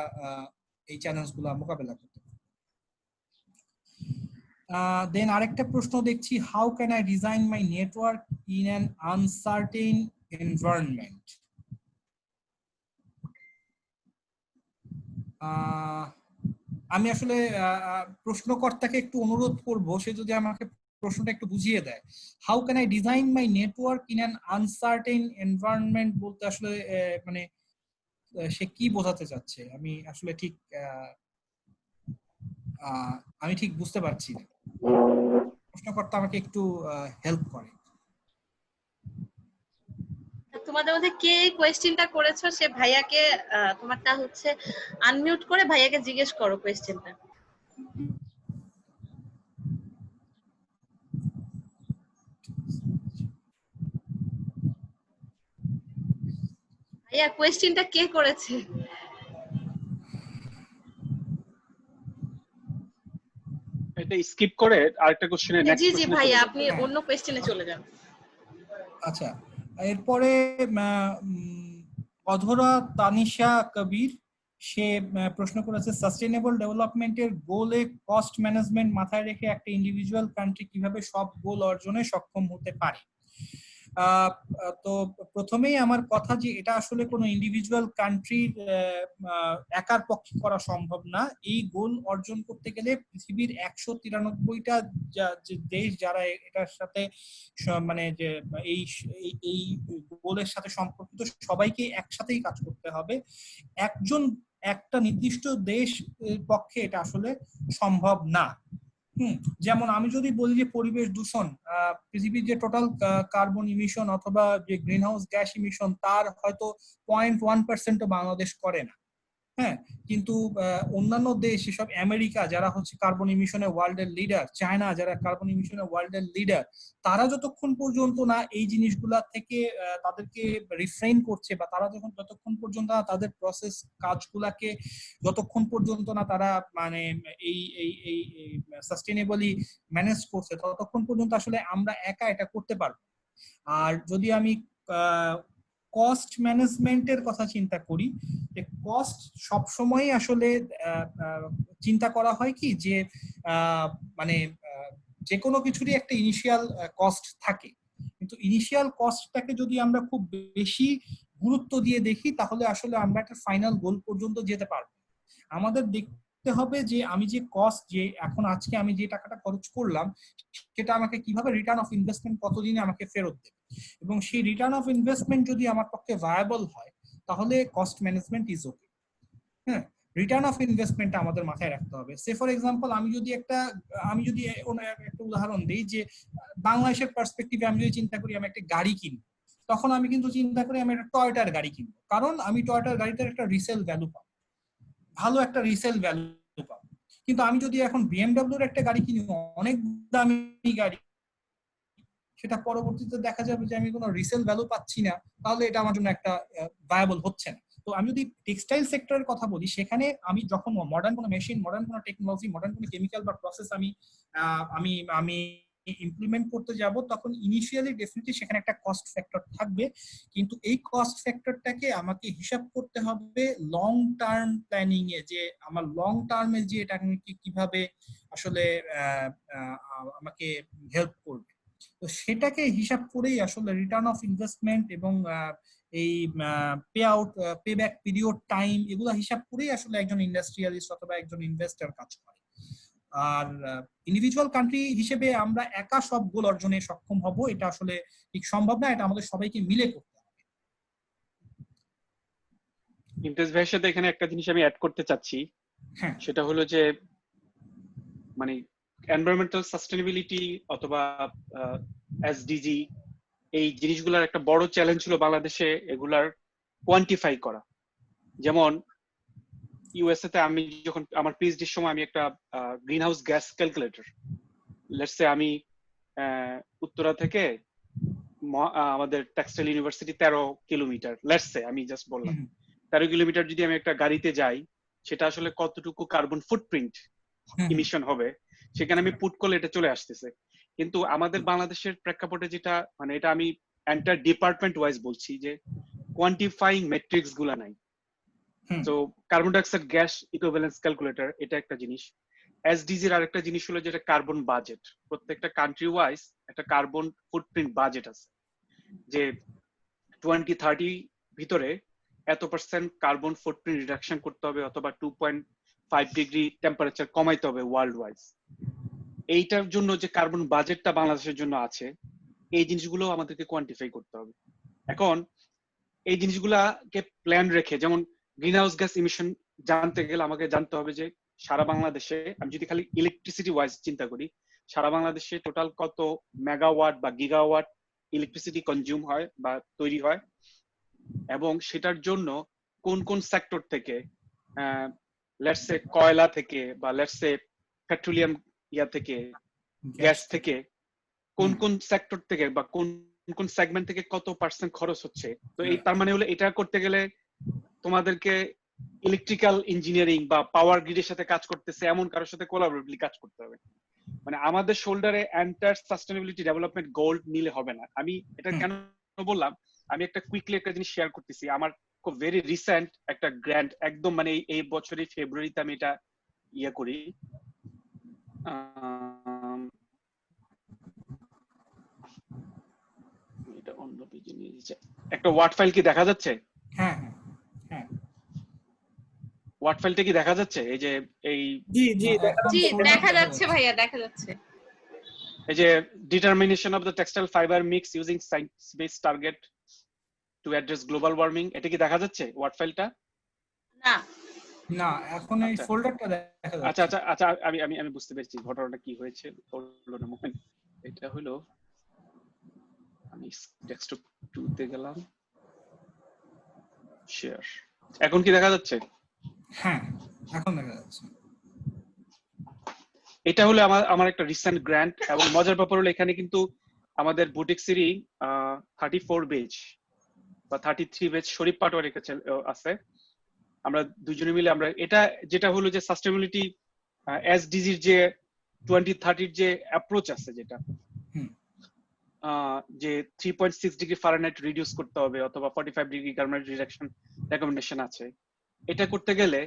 S3: এই চ্যালেঞ্জগুলো মোকাবেলা করতে পারি। দেন আরেকটা প্রশ্ন দেখছি, how can I design my network in an uncertain environment? আমি আসলে প্রশ্নকর্তাকে একটু অনুরোধ করব সে যদি আমাকে প্রশ্নটা একটু বুঝিয়ে দেয়। How can I design my network in an uncertain environment বলতে আসলে মানে সে কি বোঝাতে চাচ্ছে আমি আসলে ঠিক আমি ঠিক বুঝতে পারছি না। প্রশ্নকর্তা আমাকে একটু হেল্প করে।
S4: তোমাদের মধ্যে কে এই কোয়েশ্চেনটা করেছো সে ভাইয়াকে তোমারটা হচ্ছে আনমিউট করে ভাইয়াকে জিজ্ঞেস করো কোয়েশ্চেনটা। ভাইয়া কোয়েশ্চেনটা কে করেছে?
S2: এটা স্কিপ করে আরেকটা কোশ্চেনে নেক্সট
S4: জি জি
S2: কোশ্চেনে
S4: ভাইয়া
S2: চলে
S4: আপনি
S2: যাবেন।
S4: অন্য কোয়েশ্চেনে চলে যান।
S3: আচ্ছা, এরপরে অধরা তানিশা কবির সে প্রশ্ন করেছে সাস্টেইনেবল ডেভেলপমেন্টের গোলে কস্ট ম্যানেজমেন্ট মাথায় রেখে একটা ইন্ডিভিজুয়াল কান্ট্রি কিভাবে সব গোল অর্জনে সক্ষম হতে পারে। তো প্রথমেই আমার কথা যে এটা আসলে কোনো ইন্ডিভিজুয়াল কান্ট্রির একার পক্ষে করা সম্ভব না। এই গোল অর্জন করতে গেলে পৃথিবীর 193টা দেশ যারা এটার সাথে মানে যে এই গোলের সাথে সম্পর্কিত সবাইকে একসাথেই কাজ করতে হবে। একজন একটা নির্দিষ্ট দেশ পক্ষে এটা আসলে সম্ভব না। যেমন আমি যদি বলি যে পরিবেশ দূষণ, পৃথিবীর যে টোটাল কার্বন ইমিশন অথবা যে গ্রিন হাউস গ্যাস ইমিশন তার হয়তো 0.1% বাংলাদেশ করে না। হ্যাঁ, কিন্তু অন্যান্য দেশ এসব আমেরিকা যারা হচ্ছে কার্বন ইমিশনে ওয়ার্ল্ডের লিডার, চায়না যারা কার্বন ইমিশনে ওয়ার্ল্ডের লিডার, তারা যতক্ষণ পর্যন্ত না এই জিনিসগুলা থেকে তাদেরকে রিফ্রেইন করছে বা তারা যতক্ষণ পর্যন্ত না তাদের প্রসেস কাজগুলাকে যতক্ষণ পর্যন্ত না তারা মানে এই এই এই সাস্টেইনেবলি ম্যানেজ করছে ততক্ষণ পর্যন্ত আসলে আমরা একা এটা করতে পারবো। আর যদি আমি কস্ট ম্যানেজমেন্টের কথা চিন্তা করি, যে কস্ট সবসময় আসলে চিন্তা করা হয় কি যে মানে যে কোনো কিছুরই একটা ইনিশিয়াল কস্ট থাকে, কিন্তু ইনিশিয়াল কস্টটাকে যদি আমরা খুব বেশি গুরুত্ব দিয়ে দেখি তাহলে আসলে আমরা একটা ফাইনাল গোল পর্যন্ত যেতে পারবো। আমাদের দেখতে হবে যে আমি যে কস্ট যে এখন আজকে আমি যে টাকাটা খরচ করলাম সেটা আমাকে কিভাবে রিটার্ন অফ ইনভেস্টমেন্ট কতদিনে আমাকে ফেরত দেবে, এবং সেই রিটার্ন অফ ইনভেস্টমেন্ট যদি আমার পক্ষে ভায়াবল হয় তাহলে কস্ট ম্যানেজমেন্ট ইজ ওকে। হ্যাঁ, রিটার্ন অফ ইনভেস্টমেন্ট আমাদের মাথায় রাখতে হবে। সে ফর এক্সাম্পল আমি যদি একটা উদাহরণ দিই যে বাংলাদেশের পার্সপেক্টিভে আমি যদি চিন্তা করি আমি একটা গাড়ি কিনবো, তখন আমি কিন্তু চিন্তা করি আমি একটা টয়োটার গাড়ি কিনবো, কারণ আমি টয়োটার গাড়িতে একটা রিসেল ভ্যালু পাবো, ভালো একটা রিসেল ভ্যালু পাবো। কিন্তু আমি যদি এখন বিএমডব্লিউর একটা গাড়ি কিনি, অনেক দামি গাড়ি, সেটা পরবর্তীতে দেখা যাবে যে আমি কোনো রিসেল ভ্যালু পাচ্ছি না, তাহলে এটা আমার জন্য একটা ভায়াবল হচ্ছে না। তো আমি যদি টেক্সটাইল সেক্টরের কথা বলি, সেখানে আমি যখন মডার্ন কোনো মেশিন, মডার্ন কোনো টেকনোলজি, মডার্ন কোনো কেমিক্যাল বা প্রসেস আমি আমি আমি ইমপ্লিমেন্ট করতে যাব, তখন ইনিশিয়ালি ডেফিনেটলি সেখানে একটা কস্ট ফ্যাক্টর থাকবে, কিন্তু এই কস্ট ফ্যাক্টরটাকে আমাকে হিসাব করতে হবে লং টার্ম প্ল্যানিং এ, যে আমার লং টার্মে যে এটা কিভাবে আসলে আমাকে হেল্প করবে। তো সেটাকে হিসাব করেই আসলে রিটার্ন অফ ইনভেস্টমেন্ট এবং এই pay out, pay back period time, এগুলো হিসাব করেই আসলে একজন ইন্ডাস্ট্রিয়ালিস্ট অথবা একজন ইনভেস্টর কাজ করে। আর ইন্ডিভিজুয়াল কান্ট্রি হিসেবে আমরা একা সব গোল অর্জনে সক্ষম হব এটা আসলে ঠিক সম্ভব না, এটা আমাদের সবাইকে মিলে করতে হবে।
S2: ইমতিয়াজ ভাইয়ের সাথে এখানে একটা জিনিস আমি অ্যাড করতে চাচ্ছি, সেটা হলো যে মানে এনভায়রনমেন্টাল সাস্টেনেবিলিটি অথবা এসডিজি এই জিনিসগুলোর একটা বড় চ্যালেঞ্জ ছিল বাংলাদেশে এগুলার কোয়ান্টিফাই করা। যেমন ইউএসএ তে আমি যখন আমার পিএইচডির সময় আমি একটা green house gas calculator, let's say আমি উত্তরা থেকে আমাদের textile university 13 kilometre, let's say আমি জাস্ট বললাম 13 কিলোমিটার যদি আমি একটা গাড়িতে যাই, সেটা আসলে কতটুকু কার্বন ফুটপ্রিন্ট ইমিশন হবে সেখানে আমি পুট করলে এটা চলে আসতেছে। কিন্তু আমাদের বাংলাদেশের প্রেক্ষাপটে যেটা মানে এটা আমি এন্টার ডিপার্টমেন্ট ওয়াইজ বলছি যে কোয়ান্টিফাইং মেট্রিক্স গুলা নাই। তো carbon dioxide gas equivalence calculator এটা একটা জিনিস। এসডিজির আরেকটা জিনিস হলো যেটা কার্বন বাজেট, প্রত্যেকটা কান্ট্রি ওয়াইজ একটা কার্বন ফুটপ্রিন্ট বাজেট আছে যে 2030 ভিতরে এত % কার্বন ফুটপ্রিন্ট রিডাকশন করতে হবে অথবা 5 ডিগ্রি টেম্পারেচার কমাইতে হবে ওয়ার্ল্ড ওয়াইজ। এইটার জন্য যে কার্বন বাজেটটা বাংলাদেশের জন্য আছে, এই জিনিসগুলো আমাদেরকে কোয়ান্টিফাই করতে হবে। এখন এই জিনিসগুলাকে প্ল্যান রেখে, যেমন গ্রিন হাউস গ্যাস ইমিশন জানতে গেলে আমাকে জানতে হবে যে সারা বাংলাদেশে, আমি যদি খালি ইলেকট্রিসিটি ওয়াইজ চিন্তা করি, সারা বাংলাদেশে টোটাল কত মেগাওয়াট বা গিগাওয়াট ইলেকট্রিসিটি কনজিউম হয় বা তৈরি হয়, এবং সেটার জন্য কোন কোন সেক্টর থেকে, লেটস সে কয়লা থেকে বা লেটস সে পেট্রোলিয়াম থেকে, গ্যাস থেকে, কোন কোন সেক্টর থেকে বা কোন কোন সেগমেন্ট থেকে কত পার্সেন্ট খরচ হচ্ছে। তো এই তার মানে হলো এটা করতে গেলে তোমাদেরকে ইলেকট্রিক্যাল ইঞ্জিনিয়ারিং বা পাওয়ার গ্রিডের সাথে কাজ করতেছে এমন কারোর সাথে কোলাবোরেটিভলি কাজ করতে হবে। মানে আমাদের শোল্ডারে এন্টায়ার সাস্টেনেবিলিটি ডেভেলপমেন্ট গোল নিলে হবে না। আমি এটা কেন বললাম, আমি একটা কুইকলি একটা জিনিস শেয়ার করতেছি। আমার খুব ভেরি রিসেন্ট একটা গ্র্যান্ড, একদম মানে এই বছরের ফেব্রুয়ারিতে আমি এটা ইয়ে করি। এটা অন্য পেজে নিয়ে যাচ্ছে। একটা ওয়ার্ড ফাইল কি দেখা যাচ্ছে?
S3: হ্যাঁ হ্যাঁ,
S2: ওয়ার্ড ফাইলটা কি দেখা যাচ্ছে? এই যে এই
S3: জি
S4: জি দেখা যাচ্ছে ভাইয়া, দেখা যাচ্ছে।
S2: এই যে determination of the textile fibre mix using science based target to address global warming, এটা কি দেখা যাচ্ছে ওয়ার্ড ফাইলটা?
S4: না
S3: না, এখন এই ফোল্ডারটা দেখা যাচ্ছে।
S2: আচ্ছা আচ্ছা আচ্ছা, আমি বুঝতে পেরেছি ঘটনাটা কি হয়েছে। এটা হলো, আমি ডেস্কটপ 2 তে গেলাম, শেয়ার। এখন কি দেখা যাচ্ছে?
S3: হ্যাঁ, এখন দেখা যাচ্ছে।
S2: এটা হলো আমার একটা রিসেন্ট গ্র্যান্ট, এবং মজার ব্যাপার হলো এখানে কিন্তু আমাদের বুটিক্সেরই 34 বেজ বা 33 বেজ শরীফ পাটোয়ারি আছে। আমরা দুজনে মিলে আমরা এটা, যেটা হলো যে সাস্টেনেবিলিটি এসডিজির যে 2030 যে অ্যাপ্রোচ আছে, যেটা যে 3.6 ডিগ্রি ফারেনহাইট রিডিউস করতে হবে অথবা 45 ডিগ্রি কার্বন রিডাকশন রেকমেন্ডেশন আছে। এটা করতে গেলে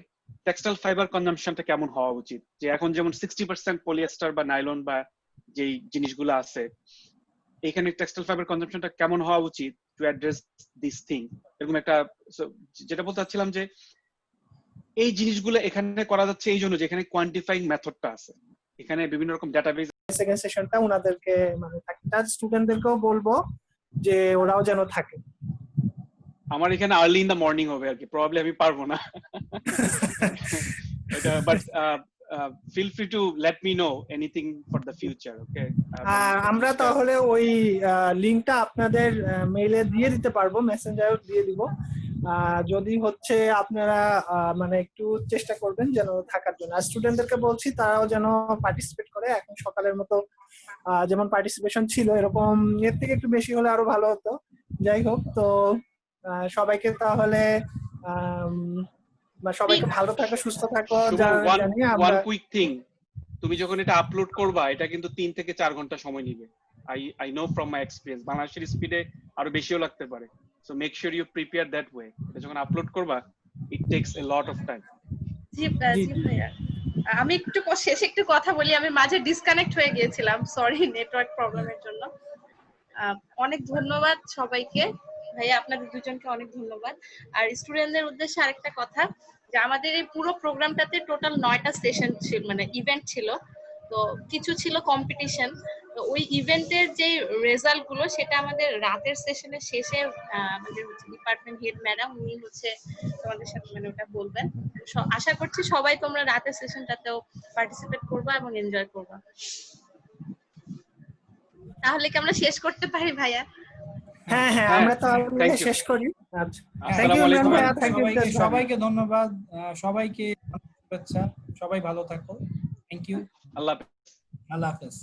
S2: টেক্সটাইল ফাইবার কনজাম্পশনটা কেমন হওয়া উচিত, যে এখন যেমন 60% পলিয়েস্টার বা নাইলন বা যেই জিনিসগুলো আছে, এখানে টেক্সটাইল ফাইবার কনজাম্পশনটা কেমন হওয়া উচিত টু অ্যাড্রেস দিস থিং। এরকম একটা, যেটা বলতে চাচ্ছিলাম যে এই জিনিসগুলো এখানে করা যাচ্ছে এই জন্য যে এখানে কোয়ান্টিফাইং মেথডটা আছে, এখানে বিভিন্ন রকম ডাটাবেস।
S6: সেকেন্ড সেশনটা ওনাদেরকে মানে তার স্টুডেন্টদেরকেও বলবো যে ওরাও যেন থাকে।
S2: আমার এখানে আর্লি ইন দ্য মর্নিং হবে আর কি, প্রবাবলি আমি পারবো না এটা, but feel free to let me know anything for the future. Okay,
S6: আমরা তাহলে ওই লিংকটা আপনাদের মেইলে দিয়ে দিতে পারবো, মেসেঞ্জারেও দিয়ে দিব। যদি হচ্ছে আপনারা মানে একটু চেষ্টা করবেন যেন থাকার জন্য। আর স্টুডেন্টদেরকে বলছি তারাও যেন পার্টিসিপেট করে। এখন সকালের মতো যেমন পার্টিসিপেশন ছিল, এরকম এর থেকে একটু বেশি হলে আরো ভালো হতো। যাই হোক, তো সবাইকে তাহলে সবাইকে ভালো থাকো, সুস্থ থাকো জানিয়ে আমরা
S2: ওয়ান কুইক থিং, তুমি যখন এটা আপলোড করবা এটা কিন্তু 3 থেকে 4 ঘন্টা সময় নেবে। I know from my experience, বাংলাদেশের স্পিডে আরো বেশিও লাগতে পারে। So make sure you prepare that way. এটা যখন আপলোড করবা it takes a lot of time.
S4: জি ভাইয়া, আমি একটু শেষে একটু কথা বলি। আমি মাঝে ডিসকানেক্ট হয়ে গিয়েছিলাম, সরি নেটওয়ার্ক প্রবলেমের জন্য। অনেক ধন্যবাদ সবাইকে। ভাইয়া আপনাদের দুজনকে অনেক ধন্যবাদ। আর স্টুডেন্টদের উদ্দেশ্যে আরেকটা কথা, যে আমাদের এই পুরো প্রোগ্রামটাতে টোটাল 9টা সেশন ছিল, মানে ইভেন্ট ছিল। তো কিছু ছিল কম্পিটিশন। তো ওই ইভেন্টের যে রেজাল্ট গুলো সেটা আমাদের রাতের সেশনের শেষে আমাদের ডিপার্টমেন্ট হেড ম্যাডাম উনি হচ্ছে তোমাদের সাথে মানে ওটা বলবেন। আশা করছি সবাই তোমরা রাতের সেশনটাতেও পার্টিসিপেট করবা এবং এনজয় করবা। তাহলে কি আমরা শেষ করতে পারি ভাইয়া?
S6: হ্যাঁ হ্যাঁ, আমরা তাহলে শেষ করি। আচ্ছা, থ্যাংক ইউ
S2: আসসালামু
S6: ভাইয়া,
S2: আলাইকুম।
S6: Thank you.
S3: সবাইকে ধন্যবাদ, সবাইকে শুভেচ্ছা, সবাই ভালো থাকো। থ্যাংক ইউ,
S2: আল্লাহ হাফেজ।
S3: আল্লাহ হাফেজ।